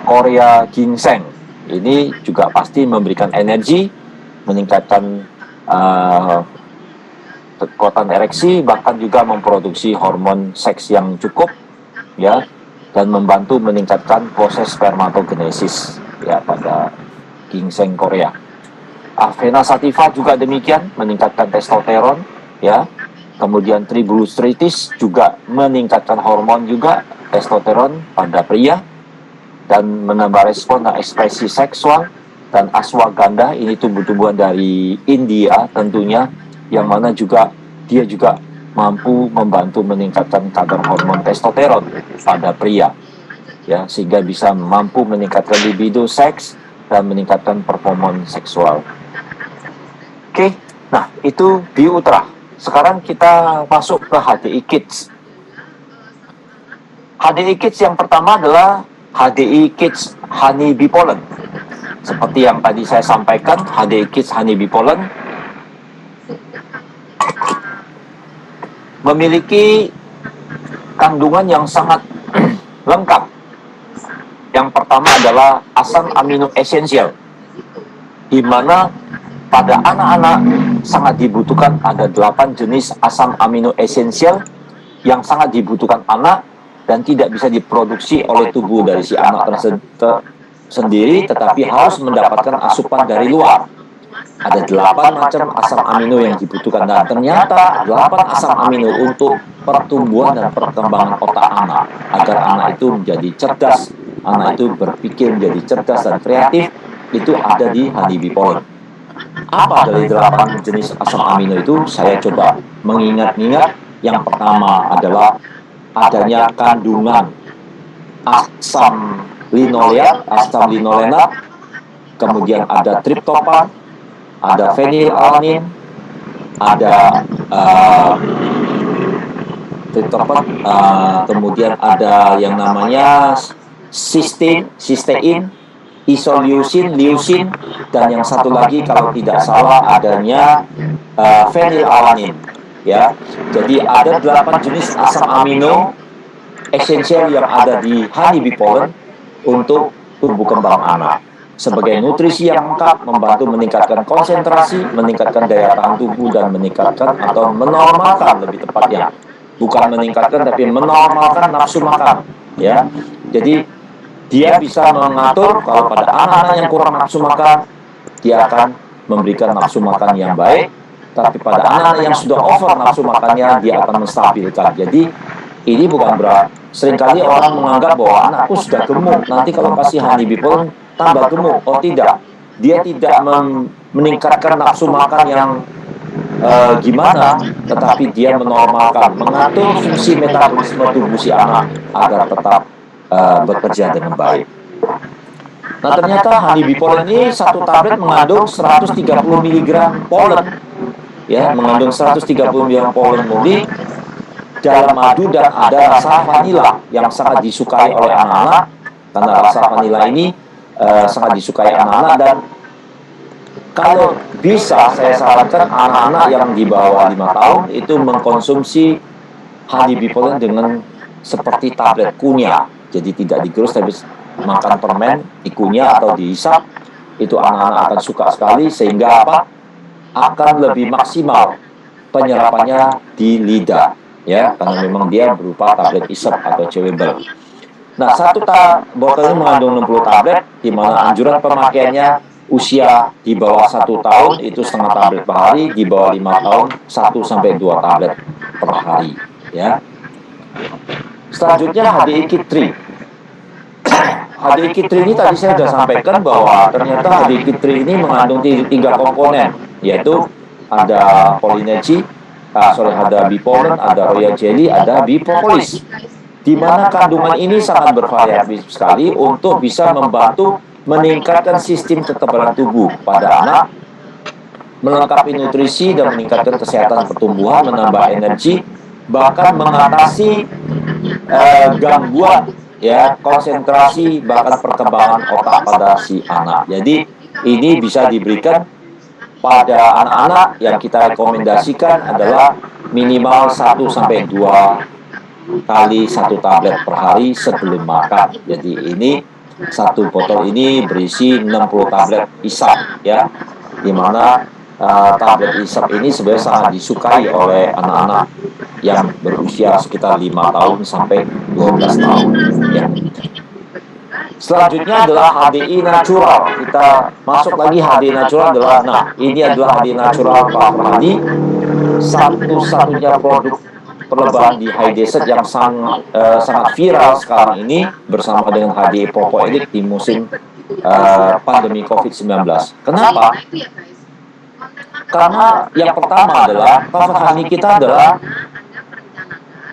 Korea ginseng ini juga pasti memberikan energi, meningkatkan kekuatan ereksi, bahkan juga memproduksi hormon seks yang cukup, ya, dan membantu meningkatkan proses spermatogenesis, ya, pada ginseng Korea. Avena sativa juga demikian, meningkatkan testosteron, ya. Kemudian Tribulus-tritis juga meningkatkan hormon juga testosteron pada pria dan menambah respon dan ekspresi seksual. Dan ashwagandha ini tumbuh-tumbuhan dari India tentunya, yang mana juga dia juga mampu membantu meningkatkan kadar hormon testosteron pada pria, ya, sehingga bisa mampu meningkatkan libido seks dan meningkatkan performa seksual. Oke, nah itu Biutra. Sekarang kita masuk ke HDI Kids. HDI Kids yang pertama adalah HDI Kids Honey Bee Pollen. Seperti yang tadi saya sampaikan, HDI Kids Honey Bee Pollen memiliki kandungan yang sangat lengkap. Yang pertama adalah asam amino esensial, di mana pada anak-anak sangat dibutuhkan ada 8 jenis asam amino esensial yang sangat dibutuhkan anak dan tidak bisa diproduksi oleh tubuh dari si anak sendiri, tetapi harus mendapatkan asupan dari luar. Ada 8 macam asam amino yang dibutuhkan, dan ternyata 8 asam amino untuk pertumbuhan dan perkembangan otak anak, agar anak itu menjadi cerdas, anak itu berpikir menjadi cerdas dan kreatif, itu ada di honeybee pollen. Apa dari 8 jenis asam amino itu? Saya coba mengingat-ingat. Yang pertama adalah adanya kandungan asam linolenat, kemudian ada triptofan, ada fenilalanin, ada triptofan, kemudian ada yang namanya cysteine, isoleucin, leucin, dan yang satu lagi kalau tidak salah adanya fenilalanin. Ya, jadi ada 8 jenis asam amino esensial yang ada di honeybee pollen untuk tumbuh kembang anak. Sebagai nutrisi yang lengkap, membantu meningkatkan konsentrasi, meningkatkan daya tahan tubuh, dan meningkatkan atau menormalkan, lebih tepatnya, bukan meningkatkan tapi menormalkan nafsu makan. Ya, jadi dia bisa mengatur kalau pada anak-anak yang kurang nafsu makan, dia akan memberikan nafsu makan yang baik. Tapi pada anak-anak yang sudah over nafsu makannya, dia akan menstabilkan. Jadi ini bukan berat. Seringkali orang menganggap bahwa anakku sudah gemuk, nanti kalau kasih honeybee pollen tambah gemuk. Oh tidak, dia tidak meningkatkan nafsu makan yang gimana, tetapi dia menormalkan, mengatur fungsi metabolisme tubuh si anak agar tetap bekerja dengan baik. Nah, ternyata honeybee pollen ini satu tablet mengandung 130 mg pollen. Ya, mengandung 130 mg pollen murni dalam madu, dan ada rasa vanila yang sangat disukai oleh anak-anak, karena rasa vanila ini sangat disukai anak-anak. Dan kalau bisa saya sarankan anak-anak yang di bawah 5 tahun itu mengkonsumsi honeybee pollen dengan seperti tablet kunyah. Jadi tidak digerus tapi makan permen, dikunyah atau dihisap. Itu anak-anak akan suka sekali, sehingga apa? Akan lebih maksimal penyerapannya di lidah, ya, karena memang dia berupa tablet isap atau chewable. Nah, satu botol ini mengandung 60 tablet, di mana anjuran pemakaiannya usia di bawah 1 tahun itu setengah tablet per hari, di bawah 5 tahun 1-2 tablet per hari, ya. Selanjutnya HDI Kit 3. HDI Kit 3 ini tadi saya sudah sampaikan bahwa ternyata HDI Kit 3 ini mengandung 3 komponen, yaitu ada Pollinage, ada bee pollen, ada royal jelly, ada bee propolis. Di mana kandungan ini sangat bervariatif sekali untuk bisa membantu meningkatkan sistem kekebalan tubuh pada anak, melengkapi nutrisi dan meningkatkan kesehatan pertumbuhan, menambah energi, bahkan mengatasi gangguan, ya, konsentrasi, bahkan perkembangan otak pada si anak. Jadi ini bisa diberikan pada anak-anak. Yang kita rekomendasikan adalah minimal 1-2 kali 1 tablet per hari sebelum makan. Jadi ini satu botol ini berisi 60 tablet isap, ya, di mana tablet isap ini sebenarnya sangat disukai oleh anak-anak yang berusia sekitar 5 tahun sampai 12 tahun, ya. Selanjutnya adalah HDI natural. Kita masuk lagi HDI natural adalah, nah, ini adalah HDI natural Clover Honey, satu-satunya produk perlebaran di high desert yang sangat viral sekarang ini bersama dengan HDI Propoedik di musim pandemi COVID-19. Kenapa? Karena yang pertama adalah Clover Honey kita adalah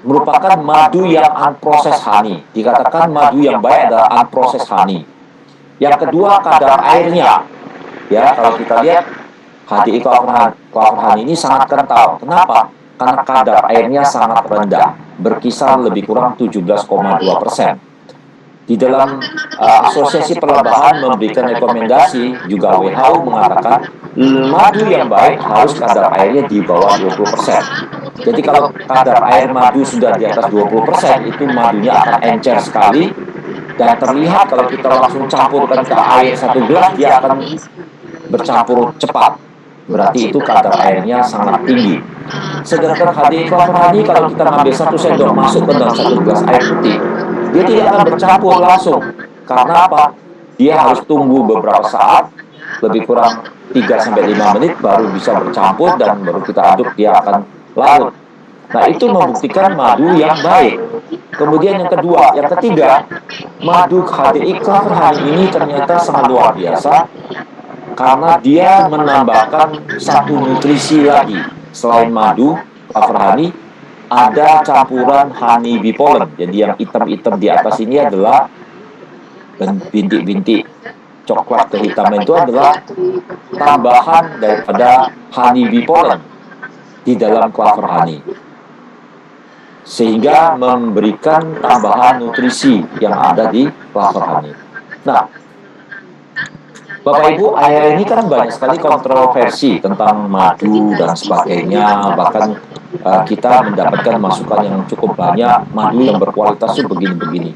merupakan madu yang unprocessed honey. Dikatakan madu yang baik adalah unprocessed honey. Yang kedua, kadar airnya. Ya, kalau kita lihat HDI Clover Honey ini sangat kental. Kenapa? Karena kadar airnya sangat rendah, berkisar lebih kurang 17,2%. Di dalam asosiasi perlebahan memberikan rekomendasi, juga WHO mengatakan madu yang baik harus kadar airnya di bawah 20%. Jadi kalau kadar air madu sudah di atas 20%, itu madunya akan encer sekali, Dan terlihat kalau kita langsung campurkan ke air 1 gelas, dia akan bercampur cepat. Berarti itu kadar airnya sangat tinggi. Sedangkan HDI Clover Honey, kalau kita ngambil 1 sendok masuk ke dalam 1 gelas air putih, dia tidak akan bercampur langsung. Karena apa? Dia harus tunggu beberapa saat, lebih kurang 3 sampai 5 menit baru bisa bercampur, dan baru kita aduk dia akan larut. Nah, itu membuktikan madu yang baik. Kemudian yang kedua, yang ketiga, madu HDI Clover Honey ini ternyata sangat luar biasa karena dia menambahkan satu nutrisi lagi. Selain madu Clover Honey, ada campuran honey bee pollen. Jadi yang hitam-hitam di atas ini adalah bintik-bintik coklat kehitaman, itu adalah tambahan daripada honey bee pollen di dalam Clover Honey, sehingga memberikan tambahan nutrisi yang ada di Clover Honey. Nah, Bapak Ibu, akhir ini kan banyak sekali kontroversi tentang madu dan sebagainya. Bahkan kita mendapatkan masukan yang cukup banyak, madu yang berkualitas itu begini-begini.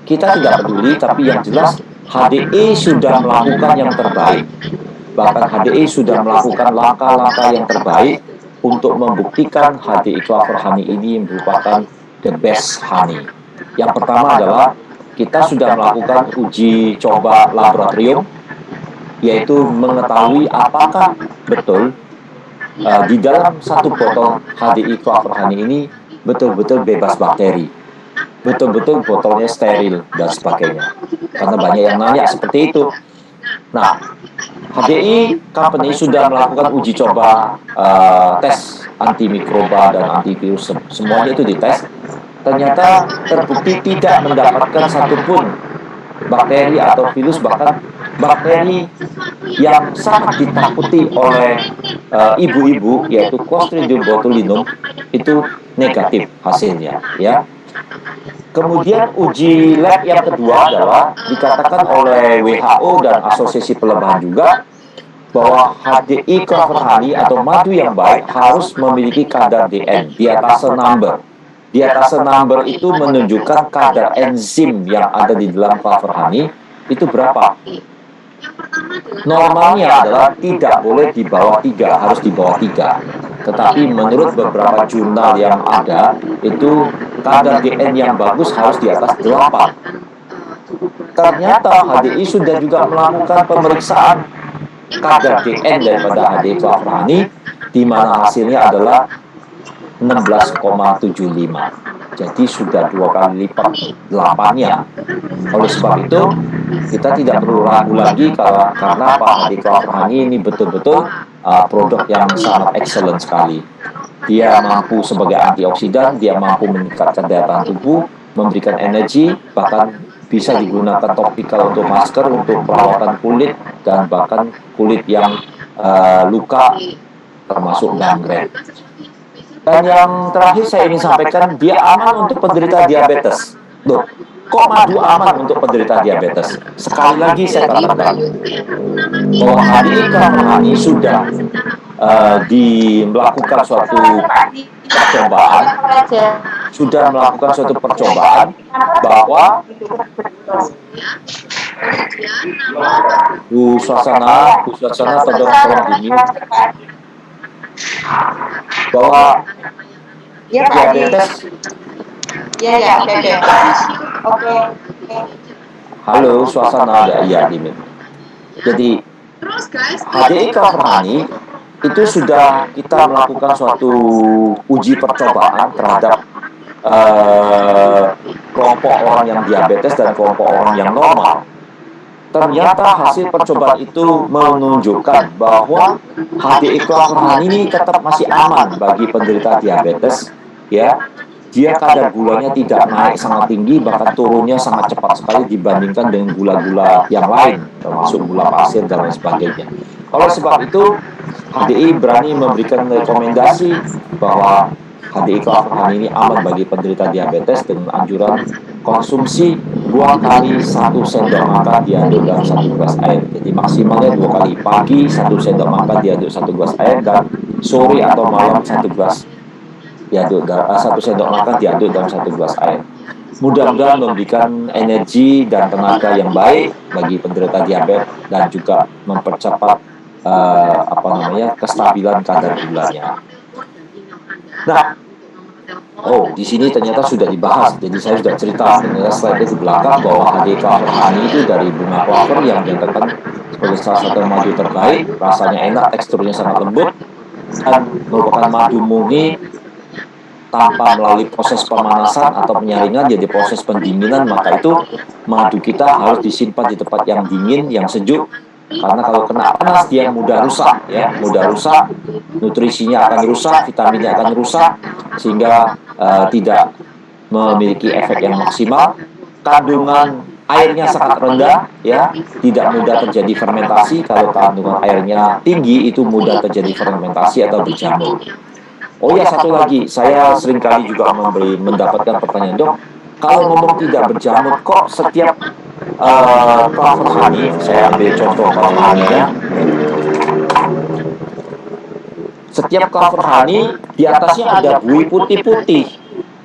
Kita tidak peduli, tapi yang jelas HDE sudah melakukan yang terbaik. Bahkan HDE sudah melakukan langkah-langkah yang terbaik untuk membuktikan HDI Clover Honey ini merupakan the best honey. Yang pertama adalah kita sudah melakukan uji coba laboratorium, yaitu mengetahui apakah betul di dalam satu botol HDI Clover Honey ini betul-betul bebas bakteri, betul-betul botolnya steril dan sebagainya. Karena banyak yang nanya seperti itu. Nah, HDI Company sudah melakukan uji coba tes antimikroba dan antivirus, semuanya itu dites. Ternyata terbukti tidak mendapatkan satupun bakteri atau virus, bahkan bakteri yang sangat ditakuti oleh ibu-ibu, yaitu Clostridium botulinum, itu negatif hasilnya, ya. Kemudian uji lab yang kedua adalah dikatakan oleh WHO dan Asosiasi Pelebahan juga bahwa HDI Clover Honey atau madu yang baik harus memiliki kadar DN, diatase number. Diatase number itu menunjukkan kadar enzim yang ada di dalam Clover Honey itu berapa. Normalnya adalah tidak boleh di bawah 3, harus di bawah 3. Tetapi menurut beberapa jurnal yang ada, itu kadar DN yang bagus harus di atas 8. Ternyata HDI sudah juga melakukan pemeriksaan kadar DN daripada HDI Clover Honey, di mana hasilnya adalah 16,75. Jadi sudah 2 kali lipat 8-nya. Oleh sebab itu, kita tidak perlu ragu lagi karena Pak HDI Clover Honey ini betul-betul produk yang sangat excellent sekali. Dia mampu sebagai antioksidan, dia mampu meningkatkan daya tahan tubuh, memberikan energi, bahkan bisa digunakan topikal untuk masker, untuk perawatan kulit, dan bahkan kulit yang luka, termasuk gangren. Dan yang terakhir saya ingin sampaikan, dia aman untuk penderita diabetes. Loh, kok madu aman untuk penderita diabetes? Sekali lagi saya katakan bahwa HDI Clover Honey sudah melakukan suatu percobaan, bahwa Bu Suasana tolong dingin, bahwa diabetes. Ya, oke. Halo, Suasana ada, iya, Dimin. Jadi HDI Clover Honey itu sudah kita melakukan suatu uji percobaan terhadap kelompok orang yang diabetes dan kelompok orang yang normal. Ternyata hasil percobaan itu menunjukkan bahwa HDI Clover Honey ini tetap masih aman bagi penderita diabetes, ya. Dia kadar gulanya tidak naik sangat tinggi, bahkan turunnya sangat cepat sekali dibandingkan dengan gula-gula yang lain, termasuk gula pasir dan lain sebagainya. Oleh sebab itu, HDI berani memberikan rekomendasi bahwa HDI Clover Honey ini aman bagi penderita diabetes dengan anjuran konsumsi 2 kali 1 sendok makan diaduk dalam 1 gelas air. Jadi maksimalnya 2 kali, pagi 1 sendok makan diaduk 1 gelas air, dan sore atau malam 1 gelas 1 sendok makan diaduk dalam 1 gelas air. Mudah-mudahan memberikan energi dan tenaga yang baik bagi penderita diabetes dan juga mempercepat kestabilan kadar gulanya. Nah, di sini ternyata sudah dibahas. Jadi saya sudah cerita ternyata slide di belakang bahwa HD Clover Honey itu dari bunga clover yang dinyatakan sebagai salah satu madu terbaik, rasanya enak, teksturnya sangat lembut, dan merupakan madu murni tanpa melalui proses pemanasan atau penyaringan, jadi proses pendinginan. Maka itu madu kita harus disimpan di tempat yang dingin, yang sejuk, karena kalau kena panas dia mudah rusak, ya, mudah rusak, nutrisinya akan rusak, vitaminnya akan rusak, sehingga tidak memiliki efek yang maksimal. Kandungan airnya sangat rendah, ya, tidak mudah terjadi fermentasi. Kalau kandungan airnya tinggi, itu mudah terjadi fermentasi atau berjamur. Oh ya, satu lagi, saya seringkali juga mendapatkan pertanyaan, dok, kalau ngomong tidak berjamur, kok setiap clover honey, saya ambil contoh clover honey ya, setiap clover honey di atasnya ada buih putih-putih,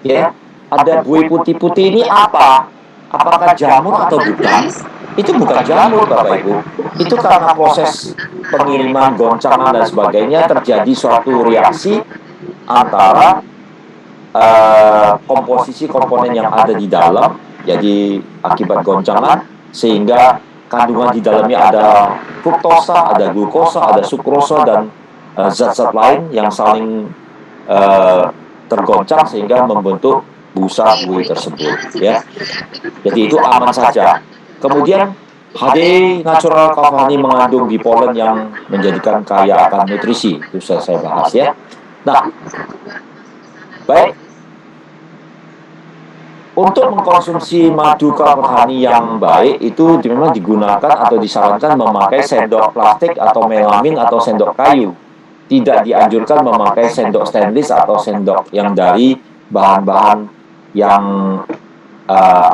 ya, ada buih putih-putih ini apa? Apakah jamur atau bukan? Itu bukan jamur, Bapak Ibu. Itu karena proses pengiriman, goncangan dan sebagainya terjadi suatu reaksi antara komposisi komponen yang ada di dalam, jadi akibat goncangan, sehingga kandungan di dalamnya ada fruktosa, ada glukosa, ada sukrosa, dan zat-zat lain yang saling tergoncang sehingga membentuk busa buih tersebut, ya. Jadi itu aman saja. Kemudian HD Natural Clover Honey mengandung bipolen yang menjadikan kaya akan nutrisi. Itu saya bahas, ya. Nah, baik, untuk mengkonsumsi madu clover honey yang baik itu memang digunakan atau disarankan memakai sendok plastik atau melamin atau sendok kayu. Tidak dianjurkan memakai sendok stainless atau sendok yang dari bahan-bahan yang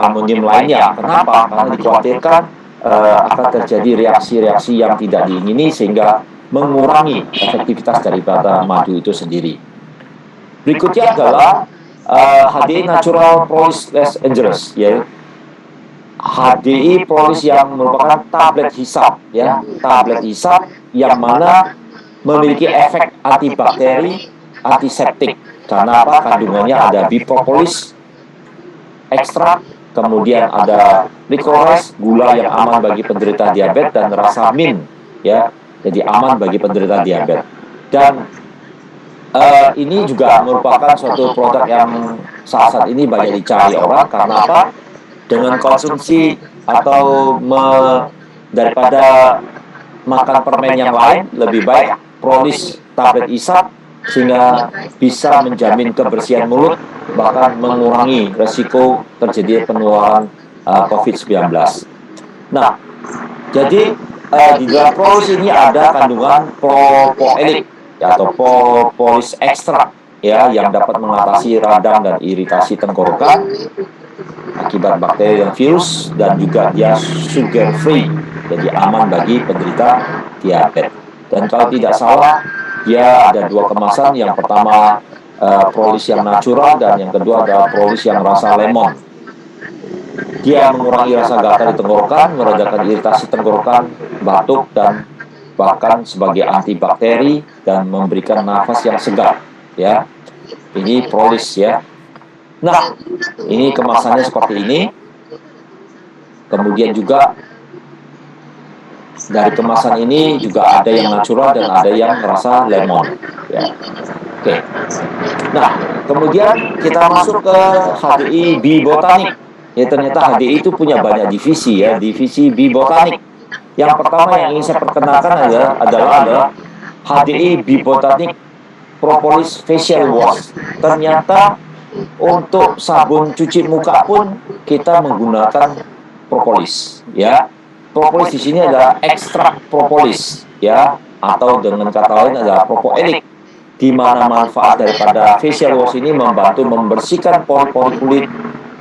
aluminium lainnya. Kenapa? Karena dikhawatirkan akan terjadi reaksi-reaksi yang tidak diingini sehingga mengurangi efektivitas daripada madu itu sendiri. Berikutnya adalah HDI Natural Propolis Less Dangerous, ya. HDI Propolis yang merupakan tablet hisap, ya, tablet hisap yang mana memiliki efek antibakteri, antiseptik. Karena apa? Kandungannya ada bipropolis ekstrak, kemudian ada licorice, gula yang aman bagi penderita diabetes, dan rasa mint, ya, jadi aman bagi penderita diabetes. Dan ini juga merupakan suatu produk yang saat ini banyak dicari orang. Karena apa? Dengan konsumsi atau daripada makan permen yang lain, lebih baik Propolis tablet isap, sehingga bisa menjamin kebersihan mulut, bahkan mengurangi resiko terjadi penularan COVID-19. Nah, jadi di dalam Propolis ini ada kandungan propoelik, ya, atau propolis ekstrak, ya, yang dapat mengatasi radang dan iritasi tenggorokan akibat bakteri dan virus, dan juga dia sugar free, jadi aman bagi penderita diabetes. Dan kalau tidak salah, dia ada 2 kemasan. Yang pertama Propolis yang natural, dan yang kedua adalah Propolis yang rasa lemon. Dia mengurangi rasa gatal di tenggorokan, meredakan iritasi tenggorokan, batuk, dan bahkan sebagai antibakteri dan memberikan nafas yang segar, ya. Ini Propolis, ya. Nah, ini kemasannya seperti ini. Kemudian juga dari kemasan ini juga ada yang natural dan ada yang rasa lemon, ya. Oke. Nah, kemudian kita masuk ke HDI B Botanik. Ya, ternyata HDI itu punya banyak divisi, ya, divisi B Botanik. Yang pertama yang ingin saya perkenalkan adalah HDI B Botanik Propolis Facial Wash. Ternyata untuk sabun cuci muka pun kita menggunakan propolis, ya. Propolis di sini adalah ekstrak propolis, ya, atau dengan kata lain adalah propoelik, di mana manfaat daripada facial wash ini membantu membersihkan pori-pori kulit,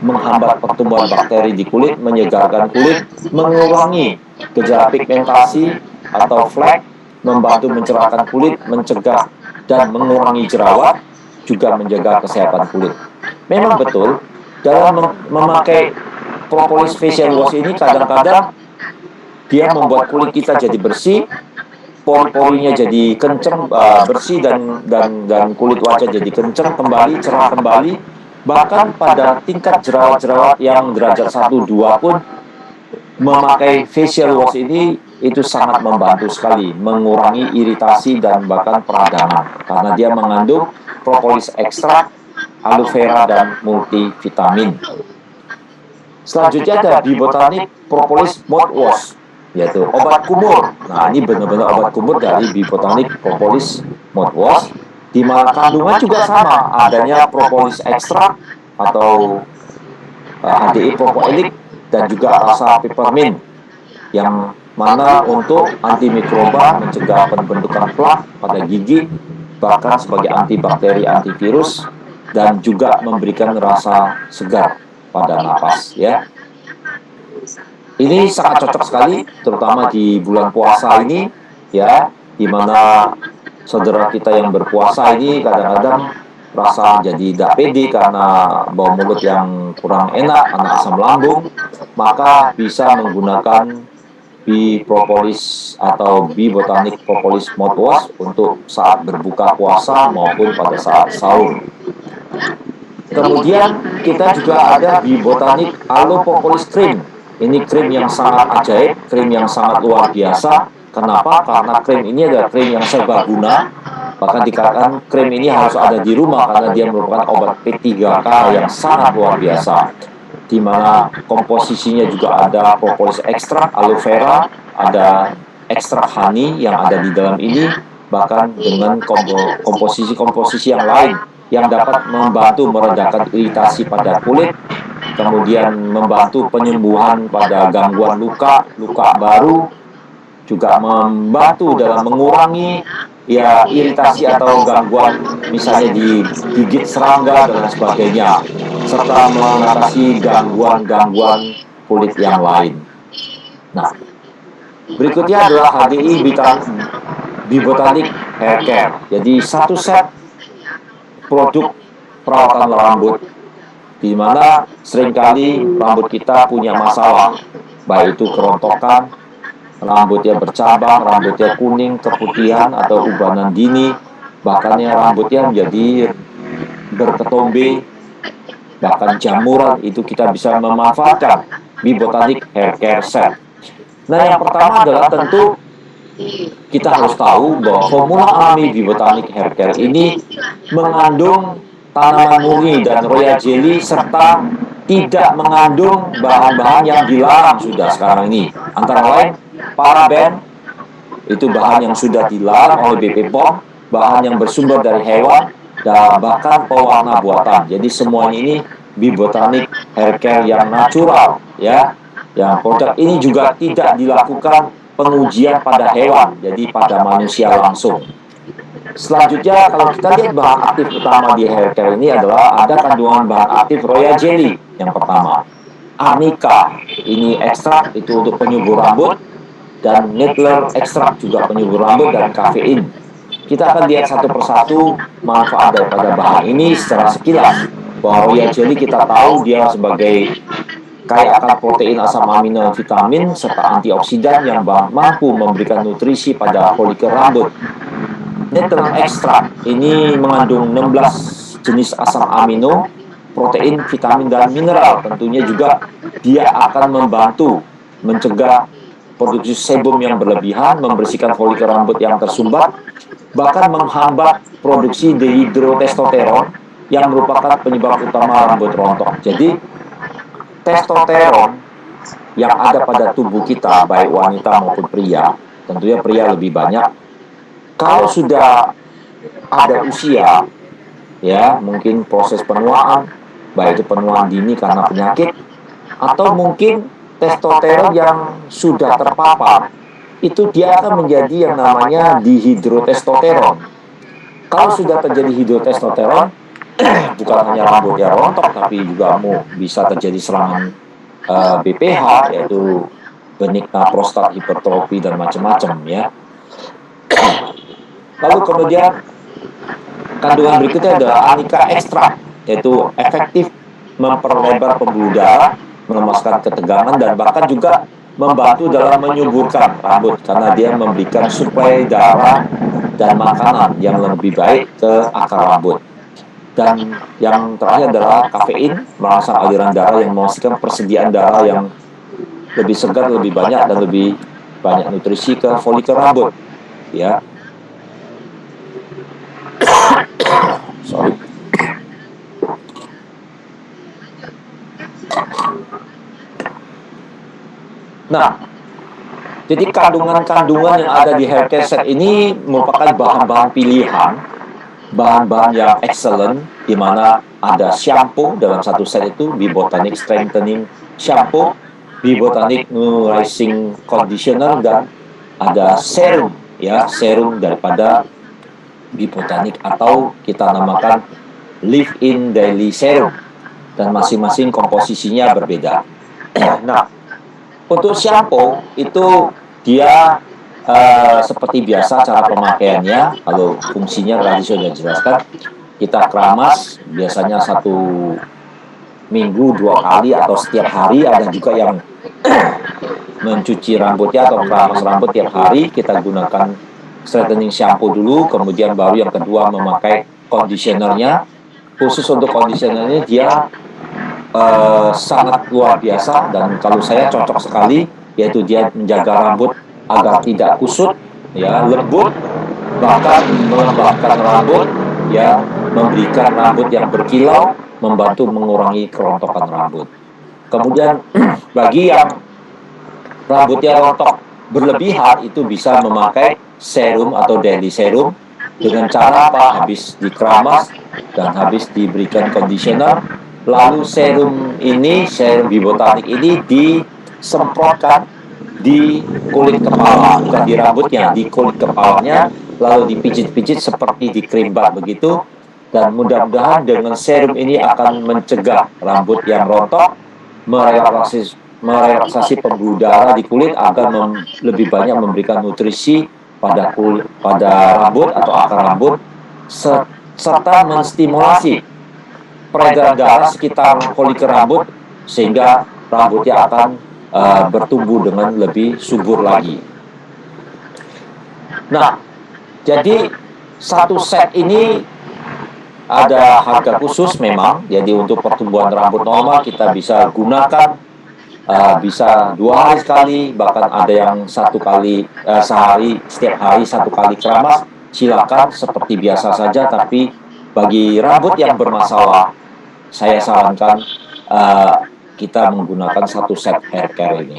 menghambat pertumbuhan bakteri di kulit, menyegarkan kulit, mengurangi gejala pigmentasi atau flek, membantu mencerahkan kulit, mencegah dan mengurangi jerawat, juga menjaga kesehatan kulit. Memang betul, dalam memakai propolis facial wash ini kadang-kadang dia membuat kulit kita jadi bersih, pori-porinya jadi kencang, bersih, dan kulit wajah jadi kencang kembali, cerah kembali. Bahkan pada tingkat jerawat-jerawat yang derajat 1-2 pun memakai facial wash ini itu sangat membantu sekali mengurangi iritasi dan bahkan peradangan karena dia mengandung propolis ekstrak, aloe vera, dan multivitamin. Selanjutnya ada Biobotanik Propolis Mouthwash, yaitu obat kumur. Nah, ini benar-benar obat kumur dari Biobotanik Propolis Mouthwash, di mana kandungan juga sama, adanya propolis ekstrak atau HDI propoelik dan juga rasa peppermint, yang mana untuk antimikroba, mencegah pembentukan plak pada gigi, bahkan sebagai antibakteri, antivirus, dan juga memberikan rasa segar pada napas, ya. Ini sangat cocok sekali, terutama di bulan puasa ini, ya, di mana saudara kita yang berpuasa ini kadang-kadang rasa jadi tidak pede karena bau mulut yang kurang enak, karena asam lambung, maka bisa menggunakan Propolis atau Biobotanik Propolis Mouthwash untuk saat berbuka puasa maupun pada saat sahur. Kemudian kita juga ada Biobotanik Aloe Propolis Cream. Ini krim yang sangat ajaib, krim yang sangat luar biasa. Kenapa? Karena krim ini adalah krim yang serbaguna. Bahkan dikatakan krim ini harus ada di rumah karena dia merupakan obat P3K yang sangat luar biasa, di mana komposisinya juga ada propolis ekstrak, aloe vera, ada ekstrak honey yang ada di dalam ini, bahkan dengan komposisi-komposisi yang lain yang dapat membantu meredakan iritasi pada kulit, kemudian membantu penyembuhan pada gangguan luka baru, juga membantu dalam mengurangi iritasi atau gangguan misalnya digigit serangga dan sebagainya, serta mengatasi gangguan kulit yang lain. Nah, berikutnya adalah HDI Biobotanik Hair Care. Jadi satu set produk perawatan rambut, di mana seringkali rambut kita punya masalah, baik itu kerontokan, rambutnya bercabang, rambutnya kuning, keputihan, atau ubanan dini, bahkan yang rambutnya menjadi berketombe, bahkan jamuran, itu kita bisa memanfaatkan Biobotanik Hair Care Set. Nah, yang pertama adalah tentu kita harus tahu bahwa formula alami Biobotanik Hair Care ini mengandung tanaman murni dan royal jelly, serta tidak mengandung bahan-bahan yang dilarang sudah sekarang ini, antara lain paraben, itu bahan yang sudah dilarang oleh BP POM, bahan yang bersumber dari hewan, dan bahkan pewarna buatan. Jadi semuanya ini Biobotanik Hair Care yang natural, ya. Yang produk ini juga tidak dilakukan pengujian pada hewan, jadi pada manusia langsung. Selanjutnya, kalau kita lihat bahan aktif utama di hair care ini adalah ada kandungan bahan aktif royal jelly yang pertama, arnica, ini ekstrak itu untuk penyubur rambut, dan needler ekstrak juga penyubur rambut, dan kafein. Kita akan lihat satu persatu manfaat daripada bahan ini secara sekilas. Bahwa royal jelly kita tahu dia sebagai kaya akan protein, asam amino, vitamin, serta antioksidan yang mampu memberikan nutrisi pada folikel rambut. Needler ekstrak ini mengandung 16 jenis asam amino, protein, vitamin, dan mineral. Tentunya juga dia akan membantu mencegah produksi sebum yang berlebihan, membersihkan folikel rambut yang tersumbat, bahkan menghambat produksi dihidrotestosteron yang merupakan penyebab utama rambut rontok. Jadi, testosteron yang ada pada tubuh kita, baik wanita maupun pria, tentunya pria lebih banyak. Kalau sudah ada usia, ya mungkin proses penuaan, baik itu penuaan dini karena penyakit, atau mungkin testosteron yang sudah terpapar, itu dia akan menjadi yang namanya dihidrotestosteron. Kalau sudah terjadi hidrotestosteron, bukan hanya rambutnya rontok, tapi juga bisa terjadi serangan BPH, yaitu benigna prostat hipertrofi dan macam-macam, ya. Lalu kemudian kandungan berikutnya adalah Arnica Extract, yaitu efektif memperlebar pembuluh darah, melemaskan ketegangan, dan bahkan juga membantu dalam menyuburkan rambut karena dia memberikan suplai darah dan makanan yang lebih baik ke akar rambut. Dan yang terakhir adalah kafein, merangsang aliran darah yang memastikan persediaan darah yang lebih segar, lebih banyak, dan lebih banyak nutrisi ke folikel rambut. Ya, sorry. Nah, jadi kandungan-kandungan yang ada di hair care set ini merupakan bahan-bahan pilihan, bahan-bahan yang excellent, di mana ada shampoo dalam satu set itu, Bibotanic Strengthening Shampoo, Bibotanic Nourishing Conditioner, dan ada serum, ya, serum daripada Bibotanic atau kita namakan Live-In Daily Serum, dan masing-masing komposisinya berbeda. Nah, untuk shampoo itu dia seperti biasa cara pemakaiannya. Kalau fungsinya tadi sudah dijelaskan, kita keramas biasanya 1 minggu 2 kali atau setiap hari. Ada juga yang mencuci rambutnya atau keramas rambut tiap hari. Kita gunakan straightening shampoo dulu, kemudian baru yang kedua memakai conditionernya. Khusus untuk conditionernya dia sangat luar biasa, dan kalau saya cocok sekali, yaitu dia menjaga rambut agar tidak kusut, ya, lembut, bahkan melembabkan rambut, ya, memberikan rambut yang berkilau, membantu mengurangi kerontokan rambut. Kemudian bagi yang rambutnya rontok berlebihan, itu bisa memakai serum atau daily serum dengan cara apa? Habis dikeramas dan habis diberikan conditioner, lalu serum ini, serum Bibotanic ini disemprotkan di kulit kepala, bukan di rambutnya, di kulit kepalanya, lalu dipijit-pijit seperti di krim bar begitu. Dan mudah-mudahan dengan serum ini akan mencegah rambut yang rontok, merelaksasi pembuluh darah di kulit agar lebih banyak memberikan nutrisi pada rambut atau akar rambut, serta menstimulasi peredaran darah sekitar folikel rambut sehingga rambutnya akan bertumbuh dengan lebih subur lagi. Nah, jadi satu set ini ada harga khusus memang. Jadi untuk pertumbuhan rambut normal kita bisa gunakan bisa 2 hari sekali, bahkan ada yang 1 kali sehari, setiap hari 1 kali keramas. Silakan seperti biasa saja, tapi bagi rambut yang bermasalah, saya sarankan kita menggunakan satu set hair care ini.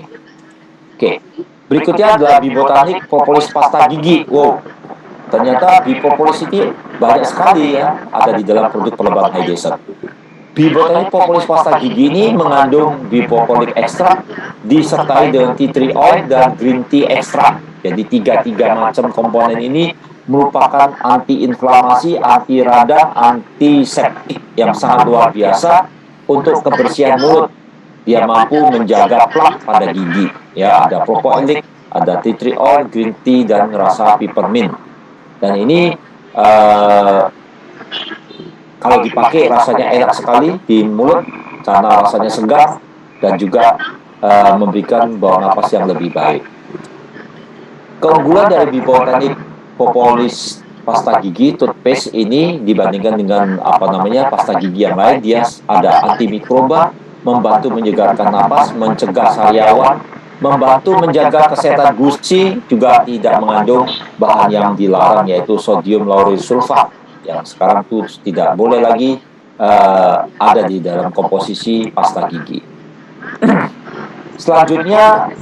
Oke, berikutnya adalah Bibotanic Propolis Pasta Gigi. Wow, ternyata Bipopolis ini banyak sekali ya ada di dalam produk pelebar hydration. Bibotanic Propolis Pasta Gigi ini mengandung bipoponic extract disertai dengan tea tree oil dan green tea extract. Jadi tiga macam komponen ini merupakan anti-inflamasi, anti radang, antiseptik yang sangat luar biasa untuk kebersihan mulut. Dia mampu menjaga plak pada gigi. Ya, ada propolis, ada tea tree oil, green tea, dan rasa peppermint. Dan ini kalau dipakai rasanya enak sekali di mulut karena rasanya segar dan juga memberikan bau napas yang lebih baik. Keunggulan dari Bibotanic Propolis pasta gigi toothpaste ini dibandingkan dengan pasta gigi yang lain, dia ada antimikroba, membantu menyegarkan napas, mencegah sariawan, membantu menjaga kesehatan gusi, juga tidak mengandung bahan yang dilarang yaitu sodium lauryl sulfat yang sekarang tuh tidak boleh lagi ada di dalam komposisi pasta gigi. Selanjutnya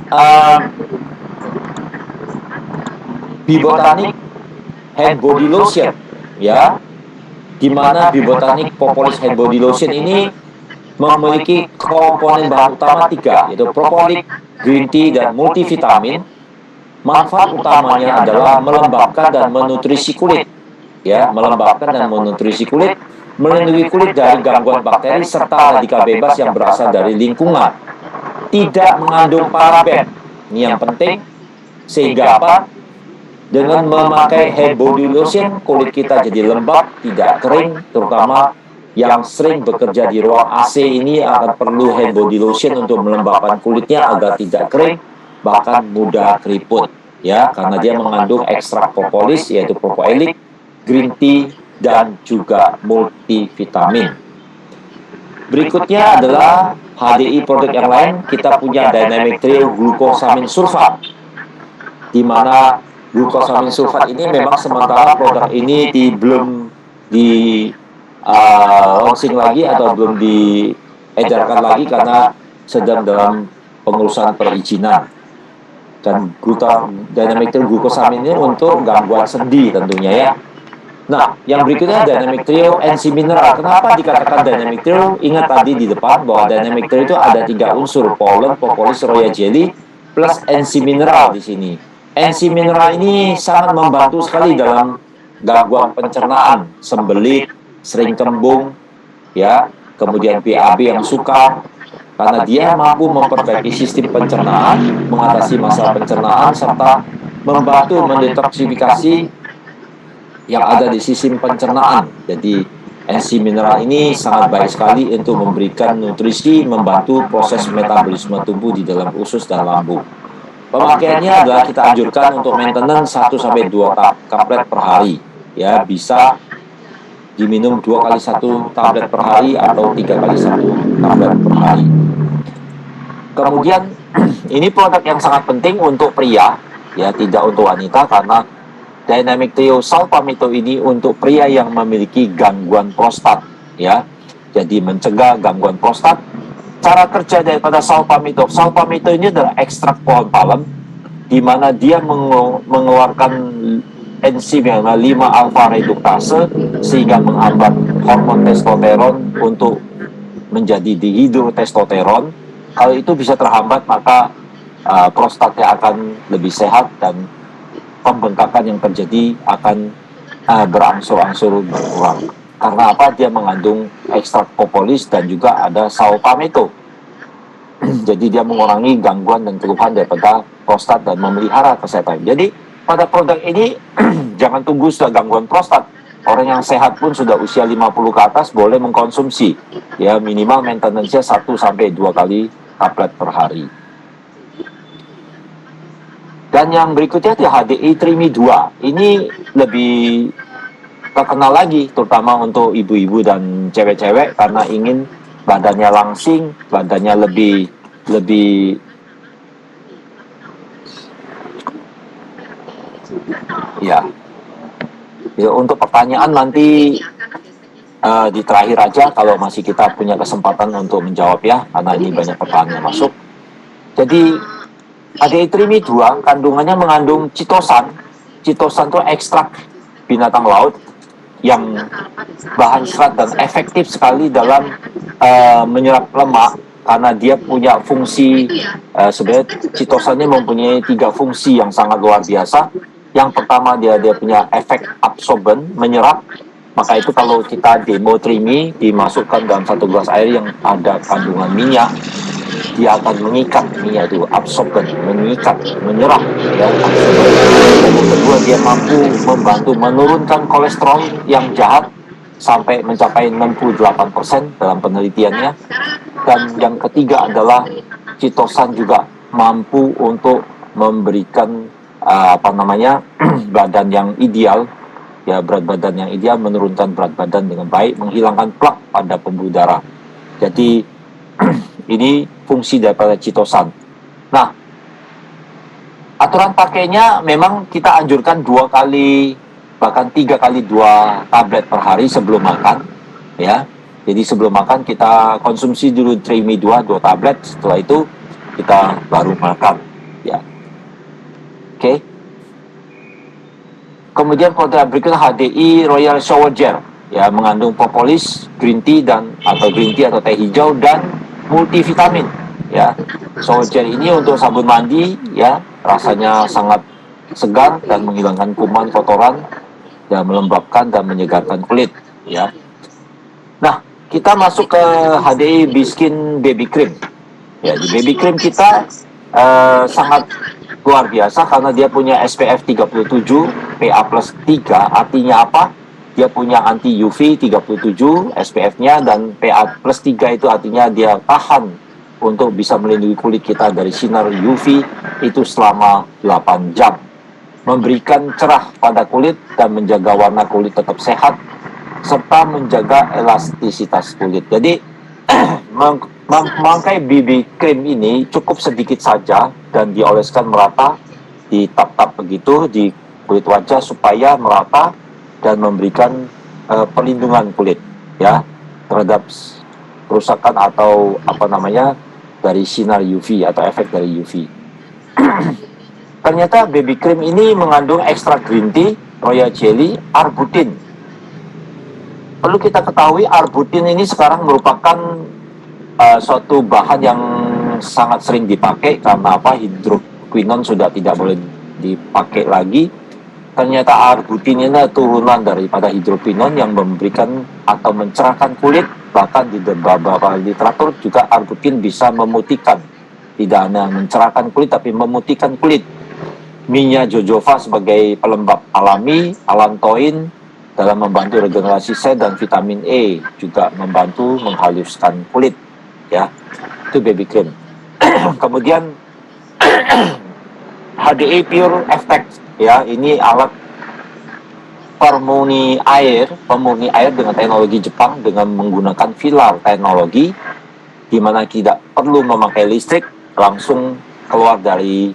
Bibotanic Hand Body Lotion, ya, di mana Bibotanic Propolis Hand Body Lotion ini memiliki komponen bahan utama 3, yaitu propolis, green tea, dan multivitamin. Manfaat utamanya adalah melembabkan dan menutrisi kulit, ya, melembabkan dan menutrisi kulit, melindungi kulit dari gangguan bakteri serta radikal bebas yang berasal dari lingkungan. Tidak mengandung paraben, ini yang penting, sehingga apa? Dengan memakai hair body lotion, kulit kita jadi lembab, tidak kering, terutama yang sering bekerja di ruang AC ini akan perlu hair body lotion untuk melembabkan kulitnya agar tidak kering, bahkan mudah keriput, ya, karena dia mengandung ekstrak propolis yaitu propoelik, green tea, dan juga multivitamin. Berikutnya adalah HDI produk yang lain. Kita punya Dynamic Trio glukosamin sulfat, di mana glukosamin sulfat ini memang sementara produk ini belum di launching lagi atau belum diedarkan lagi karena sedang dalam pengurusan perizinan. Dan Dynamic Trio glukosamin ini untuk gangguan sendi tentunya, ya. Nah, yang berikutnya Dynamic Trio NC Mineral. Kenapa dikatakan Dynamic Trio? Ingat tadi di depan bahwa Dynamic Trio itu ada 3 unsur, pollen, propolis, royal jelly, plus NC Mineral di sini. NC Mineral ini sangat membantu sekali dalam gangguan pencernaan, sembelit, sering kembung, ya, kemudian BAB yang sukar, karena dia mampu memperbaiki sistem pencernaan, mengatasi masalah pencernaan, serta membantu mendetoksifikasi yang ada di sistem pencernaan. Jadi NC Mineral ini sangat baik sekali untuk memberikan nutrisi, membantu proses metabolisme tubuh di dalam usus dan lambung. Pemakaiannya adalah kita anjurkan untuk maintenance 1-2 tablet per hari, ya, bisa diminum 2 kali 1 tablet per hari atau 3 kali 1 tablet per hari. Kemudian ini produk yang sangat penting untuk pria, ya, tidak untuk wanita, karena Dynamic Trio Sulfamito ini untuk pria yang memiliki gangguan prostat, ya. Jadi mencegah gangguan prostat. Cara kerja daripada sulfamito ini adalah ekstrak pohon palem, di mana dia mengeluarkan enzim yang 5-alfa reduktase sehingga menghambat hormon testosteron untuk menjadi dihidrotestosteron. Kalau itu bisa terhambat, maka prostatnya akan lebih sehat dan pembengkakan yang terjadi akan berangsur-angsur berkurang. Karena apa? Dia mengandung ekstrak propolis dan juga ada sulfamito. Jadi dia mengurangi gangguan dan keluhan daripada prostat dan memelihara kesehatan. Jadi pada produk ini jangan tunggu sudah gangguan prostat. Orang yang sehat pun sudah usia 50 ke atas boleh mengkonsumsi. Ya, minimal maintenance-nya 1-2 kali tablet per hari. Dan yang berikutnya di HDI Trimi 2. Ini lebih terkenal lagi, terutama untuk ibu-ibu dan cewek-cewek, karena ingin badannya langsing, badannya lebih ya. Untuk pertanyaan nanti di terakhir aja, kalau masih kita punya kesempatan untuk menjawab, ya, karena ini banyak pertanyaan yang masuk. Jadi HDI Trimi 2 kandungannya mengandung chitosan. Chitosan itu ekstrak binatang laut yang bahan serat dan efektif sekali dalam menyerap lemak, karena dia punya fungsi, sebenarnya chitosannya mempunyai 3 fungsi yang sangat luar biasa. Yang pertama, dia punya efek absorben, menyerap. Maka itu kalau kita demo Trimi dimasukkan dalam 1 gelas air yang ada kandungan minyak, dia akan mengikat, minyak itu absorben, mengikat, menyerap, ya. Dan yang kedua, dia mampu membantu menurunkan kolesterol yang jahat sampai mencapai 68% dalam penelitiannya. Dan yang ketiga adalah chitosan juga mampu untuk memberikan badan yang ideal, ya, berat badan yang ideal, menurunkan berat badan dengan baik, menghilangkan plak pada pembuluh darah. Jadi ini fungsi daripada chitosan. Nah, aturan pakainya memang kita anjurkan 2 kali, bahkan 3 kali 2 tablet per hari sebelum makan, ya. Jadi sebelum makan kita konsumsi dulu Trimi 2 tablet, setelah itu kita baru makan, ya. Oke. Kemudian produk berikutnya HDI Royal Shower Gel, ya, mengandung propolis, green tea atau teh hijau dan multivitamin, ya. Shower gel ini untuk sabun mandi, ya, rasanya sangat segar dan menghilangkan kuman, kotoran, dan melembabkan dan menyegarkan kulit, ya. Nah, kita masuk ke HDI Biskin Baby Cream. Ya, di Baby Cream kita sangat luar biasa karena dia punya SPF 37, PA plus 3, artinya apa? Dia punya anti UV 37 SPF-nya, dan PA plus 3 itu artinya dia tahan untuk bisa melindungi kulit kita dari sinar UV itu selama 8 jam. Memberikan cerah pada kulit dan menjaga warna kulit tetap sehat, serta menjaga elastisitas kulit. Jadi memakai BB cream ini cukup sedikit saja dan dioleskan merata di tap-tap begitu di kulit wajah supaya merata dan memberikan perlindungan kulit ya terhadap kerusakan atau apa namanya dari sinar UV atau efek dari UV. Ternyata BB cream ini mengandung ekstrak green tea, royal jelly, arbutin. Perlu kita ketahui arbutin ini sekarang merupakan suatu bahan yang sangat sering dipakai karena apa? Hidroquinon sudah tidak boleh dipakai lagi. Ternyata arbutin ini turunan daripada hidroquinon yang memberikan atau mencerahkan kulit. Bahkan di beberapa literatur juga arbutin bisa memutihkan. Tidak hanya mencerahkan kulit tapi memutihkan kulit. Minyak jojoba sebagai pelembab alami, alantoin dalam membantu regenerasi sel, dan vitamin E juga membantu menghaluskan kulit ya. Itu baby cream. Kemudian HDE Pure Effect ya, ini alat pemurni air dengan teknologi Jepang dengan menggunakan filar teknologi di mana tidak perlu memakai listrik, langsung keluar dari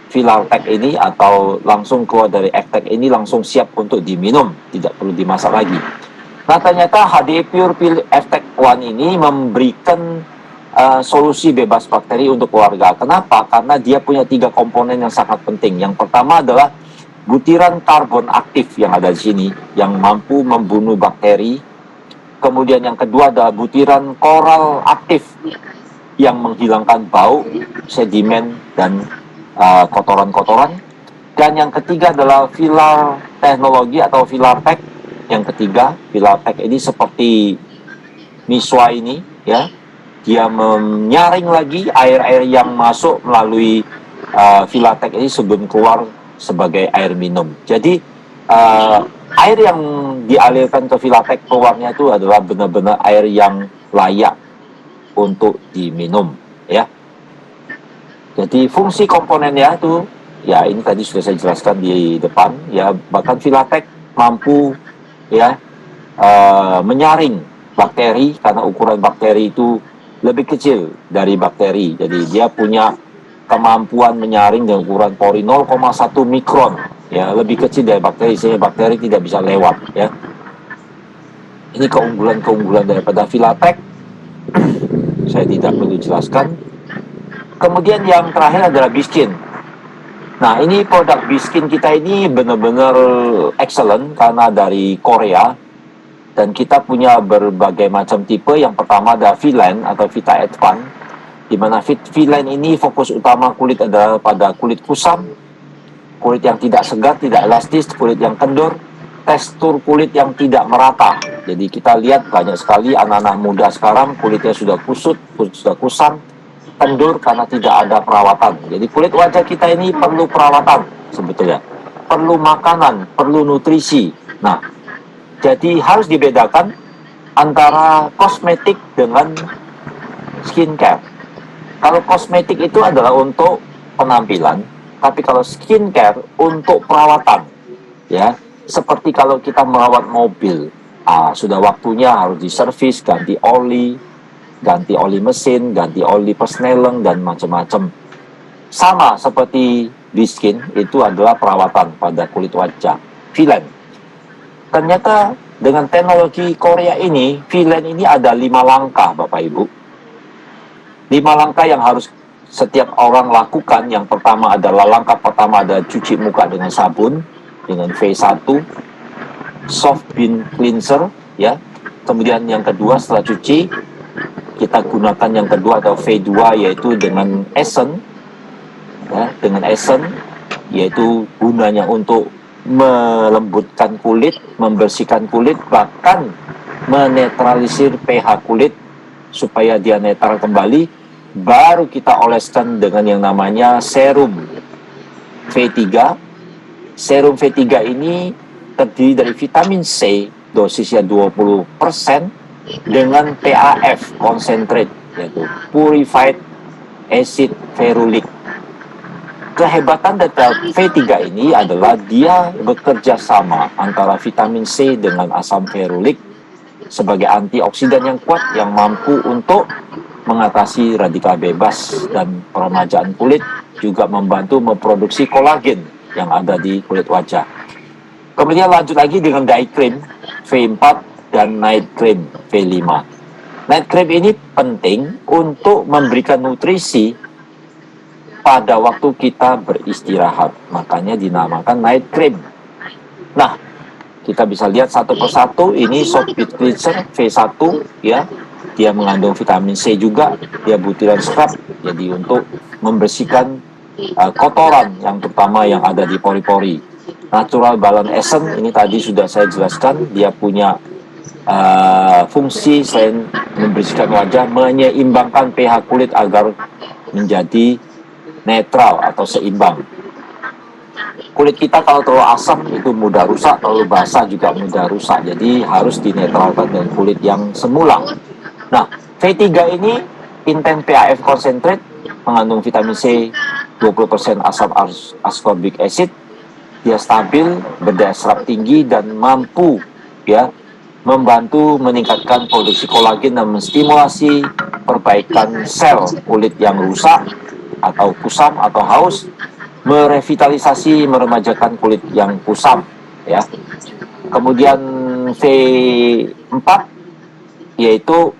filar tag ini atau langsung keluar dari eftek ini langsung siap untuk diminum, tidak perlu dimasak lagi. Nah, ternyata HDE Pure Effect One ini memberikan solusi bebas bakteri untuk keluarga. Kenapa? Karena dia punya 3 komponen yang sangat penting. Yang pertama adalah butiran karbon aktif yang ada di sini yang mampu membunuh bakteri. Kemudian yang kedua adalah butiran koral aktif yang menghilangkan bau, sedimen, dan kotoran-kotoran. Dan yang ketiga adalah filar teknologi atau filar tag. Yang ketiga, filar tag ini seperti miswa ini ya, dia menyaring lagi air-air yang masuk melalui filar tag ini sebelum keluar sebagai air minum. Jadi air yang dialirkan ke filar tag keluarnya itu adalah benar-benar air yang layak untuk diminum ya. Jadi fungsi komponennya itu ya ini tadi sudah saya jelaskan di depan ya. Bahkan filar tag mampu ya menyaring bakteri karena ukuran bakteri itu lebih kecil dari bakteri. Jadi dia punya kemampuan menyaring dengan ukuran pori 0,1 mikron ya, lebih kecil dari bakteri sehingga bakteri tidak bisa lewat ya. Ini keunggulan daripada filar tag. Saya tidak perlu jelaskan. Kemudian yang terakhir adalah Biskin. Nah, ini produk Biskin kita ini benar-benar excellent karena dari Korea. Dan kita punya berbagai macam tipe. Yang pertama ada V-Line atau Vita Advance, di mana V-Line ini fokus utama kulit adalah pada kulit kusam, kulit yang tidak segar, tidak elastis, kulit yang kendor, tekstur kulit yang tidak merata. Jadi kita lihat banyak sekali anak-anak muda sekarang kulitnya sudah kusut, sudah kusam, kendur karena tidak ada perawatan. Jadi kulit wajah kita ini perlu perawatan sebetulnya, perlu makanan, perlu nutrisi. Nah, jadi harus dibedakan antara kosmetik dengan skincare. Kalau kosmetik itu adalah untuk penampilan, tapi kalau skincare untuk perawatan ya. Seperti kalau kita merawat mobil, sudah waktunya harus diservis, ganti oli mesin, ganti oli persneleng, dan macam-macam. Sama seperti Biskin, itu adalah perawatan pada kulit wajah. V-Line. Ternyata dengan teknologi Korea ini, V-Line ini ada 5 langkah, Bapak Ibu. 5 langkah yang harus setiap orang lakukan. Yang pertama adalah, langkah pertama adalah cuci muka dengan sabun, dengan V1, soft bean cleanser, ya. Kemudian yang kedua setelah cuci, kita gunakan yang kedua atau V2, yaitu dengan essence, ya, dengan essence, yaitu gunanya untuk melembutkan kulit, membersihkan kulit, bahkan menetralisir pH kulit supaya dia netral kembali. Baru kita oleskan dengan yang namanya serum V3. Serum V3 ini terdiri dari vitamin C, dosisnya 20%, dengan PAF, concentrate, yaitu Purified Acid Ferulic. Kehebatan dari V3 ini adalah dia bekerja sama antara vitamin C dengan asam ferulik sebagai antioksidan yang kuat yang mampu untuk mengatasi radikal bebas dan peremajaan kulit, juga membantu memproduksi kolagen yang ada di kulit wajah. Kemudian lanjut lagi dengan day cream V4 dan night cream V5. Night cream ini penting untuk memberikan nutrisi pada waktu kita beristirahat, makanya dinamakan night cream. Nah, kita bisa lihat satu persatu. Ini Soft Pit Cleanser V1, ya, dia mengandung vitamin C juga, dia butiran scrub, jadi untuk membersihkan kotoran yang terutama yang ada di pori-pori. Natural Balance Essence ini tadi sudah saya jelaskan, dia punya fungsi selain membersihkan wajah, menyeimbangkan pH kulit agar menjadi netral atau seimbang. Kulit kita kalau terlalu asam itu mudah rusak, terlalu basah juga mudah rusak, jadi harus dinetralkan dengan kulit yang semula. Nah, V3 ini Intense PAF Concentrate, mengandung vitamin C, 20% asam ascorbic acid, dia stabil, berdaya serap tinggi, dan mampu ya membantu meningkatkan produksi kolagen dan menstimulasi perbaikan sel kulit yang rusak atau kusam atau haus, merevitalisasi, meremajakan kulit yang kusam, ya. Kemudian V4 yaitu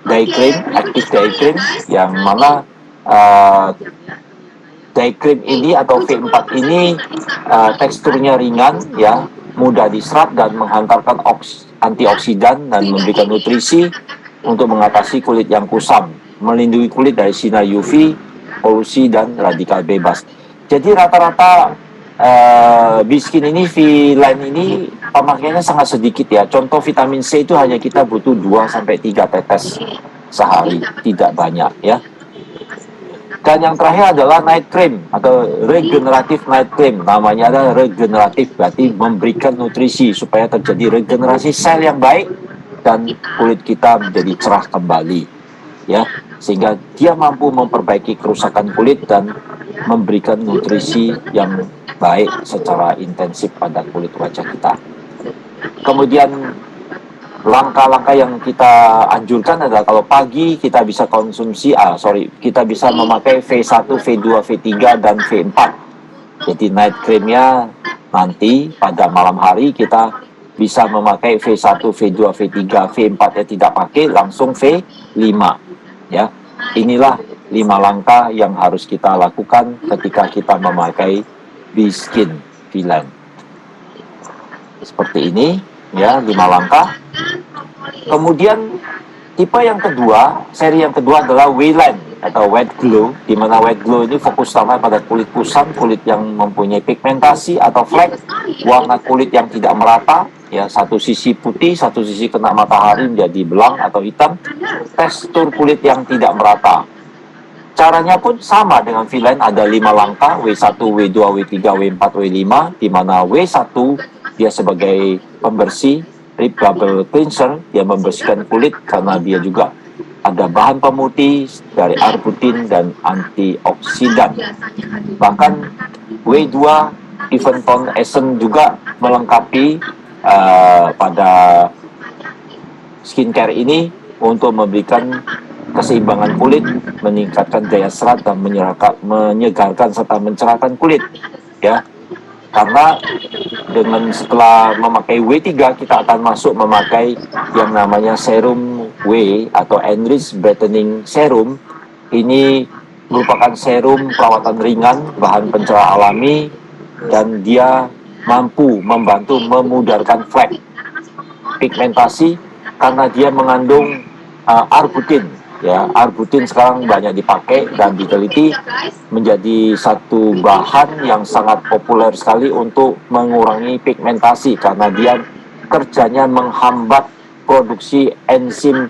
day cream, active day cream, yang mana day cream ini atau V4 ini teksturnya ringan, ya, mudah diserap dan menghantarkan antioksidan dan memberikan nutrisi untuk mengatasi kulit yang kusam, melindungi kulit dari sinar UV, polusi, dan radikal bebas. Jadi rata-rata Biskin ini, V-Line ini pemakaiannya sangat sedikit, ya. Contoh vitamin C itu hanya kita butuh 2-3 tetes sehari, tidak banyak, ya. Dan yang terakhir adalah night cream atau regeneratif night cream. Namanya adalah regeneratif, berarti memberikan nutrisi supaya terjadi regenerasi sel yang baik dan kulit kita menjadi cerah kembali, ya, sehingga dia mampu memperbaiki kerusakan kulit dan memberikan nutrisi yang baik secara intensif pada kulit wajah kita. Kemudian langkah-langkah yang kita anjurkan adalah kalau pagi kita bisa konsumsi, kita bisa memakai V1, V2, V3, dan V4. Jadi night creamnya nanti pada malam hari kita bisa memakai V1, V2, V3, V4-nya tidak pakai, langsung V5, ya. Inilah 5 langkah yang harus kita lakukan ketika kita memakai Biskin V-Line. Seperti ini, ya, 5 langkah. Kemudian tipe yang kedua, seri yang kedua adalah V-Line atau Wet Glow, di mana Wet Glow ini fokus utama pada kulit kusam, kulit yang mempunyai pigmentasi atau flek, warna kulit yang tidak merata, ya, satu sisi putih, satu sisi kena matahari menjadi belang atau hitam, tekstur kulit yang tidak merata. Caranya pun sama dengan V-Line, ada 5 langkah, W1, W2, W3, W4, W5, di mana W1 dia sebagai pembersih, Rib Bubble Cleanser, dia membersihkan kulit karena dia juga ada bahan pemutih dari arbutin dan antioksidan. Bahkan W2 Even Tone Essence juga melengkapi pada skincare ini untuk memberikan keseimbangan kulit, meningkatkan daya serat dan menyegarkan serta mencerahkan kulit, ya. Karena dengan setelah memakai W3 kita akan masuk memakai yang namanya serum W atau Enriched Brightening Serum. Ini merupakan serum perawatan ringan, bahan pencerah alami, dan dia mampu membantu memudarkan flek, pigmentasi, karena dia mengandung arbutin. Ya, arbutin sekarang banyak dipakai dan diteliti menjadi satu bahan yang sangat populer sekali untuk mengurangi pigmentasi karena dia kerjanya menghambat produksi enzim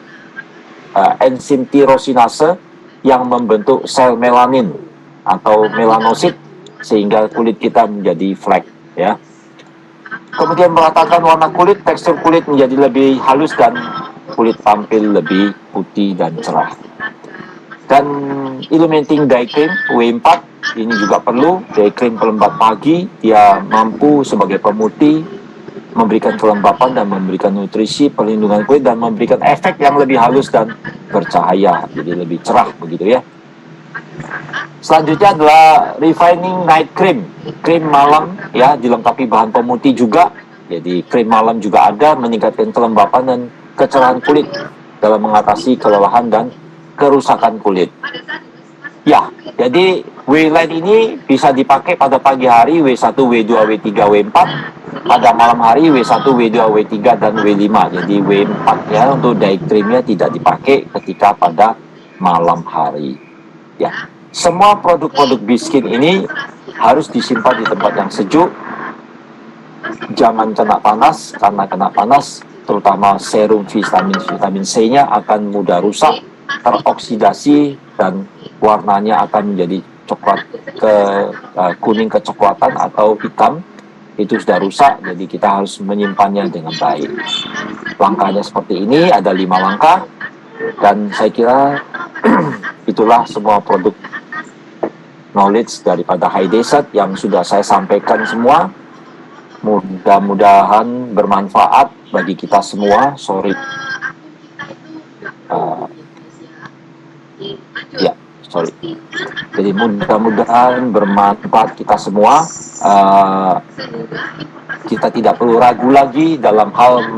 tirosinase yang membentuk sel melanin atau melanosit sehingga kulit kita menjadi flek, ya. Kemudian meratakan warna kulit, tekstur kulit menjadi lebih halus dan kulit tampil lebih putih dan cerah. Dan illuminating day cream W4 ini juga perlu. Day cream pelembab pagi, dia mampu sebagai pemutih, memberikan kelembapan dan memberikan nutrisi, perlindungan kulit, dan memberikan efek yang lebih halus dan bercahaya, jadi lebih cerah begitu ya. Selanjutnya adalah refining night cream, krim malam ya, dilengkapi bahan pemutih juga. Jadi krim malam juga ada, meningkatkan kelembapan dan kecerahan kulit dalam mengatasi kelelahan dan kerusakan kulit. Ya, jadi W-line ini bisa dipakai pada pagi hari W1, W2, W3, W4, pada malam hari W1, W2, W3, dan W5. Jadi W4-nya untuk day cream-nya tidak dipakai ketika pada malam hari. Ya, semua produk-produk biskin ini harus disimpan di tempat yang sejuk. Jangan kena panas, karena kena panas, terutama serum vitamin C-nya akan mudah rusak, teroksidasi, dan warnanya akan menjadi coklat kuning kecoklatan atau hitam. Itu sudah rusak, jadi kita harus menyimpannya dengan baik. Langkahnya seperti ini, ada 5 langkah, dan saya kira itulah semua produk knowledge daripada High Desert yang sudah saya sampaikan semua. Mudah-mudahan bermanfaat bagi kita semua. Jadi mudah-mudahan bermanfaat kita semua. Kita tidak perlu ragu lagi dalam hal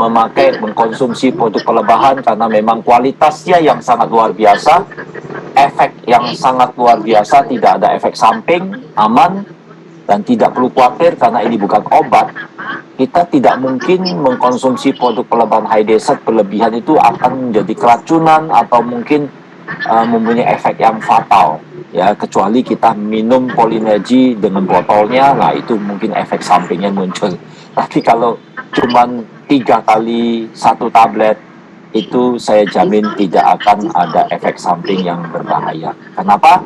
mengkonsumsi produk pelembahan, karena memang kualitasnya yang sangat luar biasa, efek yang sangat luar biasa, tidak ada efek samping, aman, dan tidak perlu khawatir karena ini bukan obat. Kita tidak mungkin mengkonsumsi produk pelembahan High Desert berlebihan, itu akan menjadi keracunan atau mungkin mempunyai efek yang fatal, ya, kecuali kita minum Polinergy dengan botolnya, nah itu mungkin efek sampingnya muncul. Tapi kalau cuman 3 kali 1 tablet, itu saya jamin tidak akan ada efek samping yang berbahaya. Kenapa?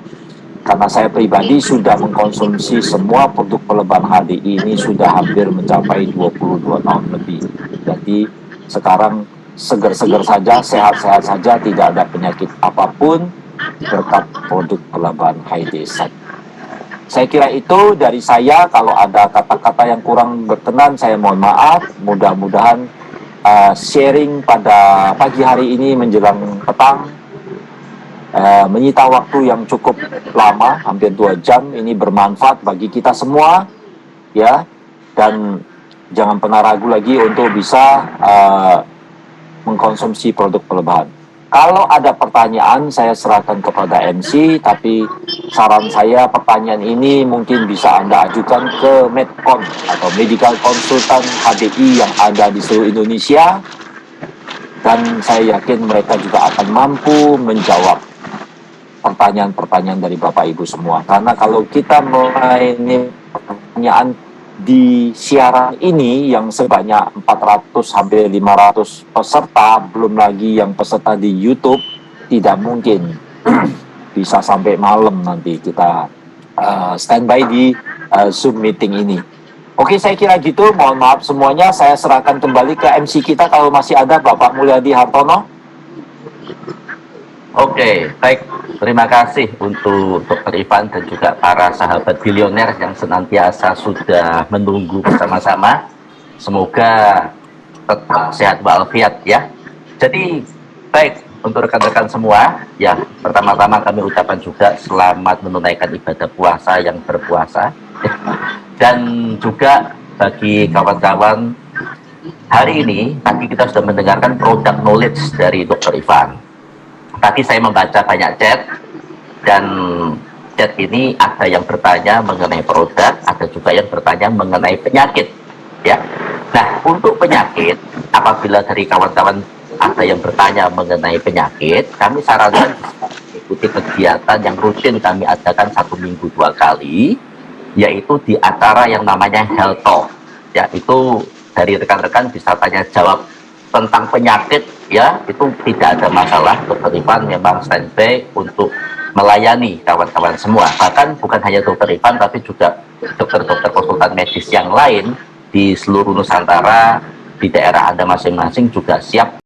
Karena saya pribadi sudah mengkonsumsi semua produk pelembahan HDI ini sudah hampir mencapai 22 tahun lebih. Jadi sekarang segar-segar saja, sehat-sehat saja, tidak ada penyakit apapun berkat produk pelembahan High Desert. Saya kira itu dari saya. Kalau ada kata-kata yang kurang berkenan, saya mohon maaf. Mudah-mudahan sharing pada pagi hari ini menjelang petang menyita waktu yang cukup lama, hampir 2 jam, ini bermanfaat bagi kita semua, ya. Dan jangan pernah ragu lagi untuk bisa mengkonsumsi produk pelembahan. Kalau ada pertanyaan, saya serahkan kepada MC, tapi saran saya pertanyaan ini mungkin bisa Anda ajukan ke Medcon atau Medical Consultant HDI yang ada di seluruh Indonesia, dan saya yakin mereka juga akan mampu menjawab pertanyaan-pertanyaan dari Bapak Ibu semua. Karena kalau kita melayani pertanyaan di siaran ini yang sebanyak 400 sampai 500 peserta, belum lagi yang peserta di YouTube, tidak mungkin bisa sampai malam nanti kita standby di Zoom meeting ini. Oke, saya kira gitu. Mohon maaf semuanya. Saya serahkan kembali ke MC kita kalau masih ada, Bapak Mulyadi Hartono. Oke, baik. Terima kasih untuk Dr. Ivan dan juga para sahabat bilioner yang senantiasa sudah menunggu bersama-sama. Semoga tetap sehat walafiat ya. Jadi, baik untuk rekan-rekan semua, ya pertama-tama kami ucapkan juga selamat menunaikan ibadah puasa yang berpuasa. Dan juga bagi kawan-kawan, hari ini tadi kita sudah mendengarkan product knowledge dari Dr. Ivan. Tadi saya membaca banyak chat, dan chat ini ada yang bertanya mengenai produk, ada juga yang bertanya mengenai penyakit, ya. Nah, untuk penyakit, apabila dari kawan-kawan ada yang bertanya mengenai penyakit, kami sarankan ikuti kegiatan yang rutin kami adakan 1 minggu 2 kali, yaitu di acara yang namanya Health Talk, ya. Itu dari rekan-rekan bisa tanya jawab tentang penyakit, ya, itu tidak ada masalah. Dr. Ivan memang standby untuk melayani kawan-kawan semua. Bahkan bukan hanya Dr. Ivan, tapi juga dokter-dokter konsultan medis yang lain di seluruh Nusantara, di daerah Anda masing-masing juga siap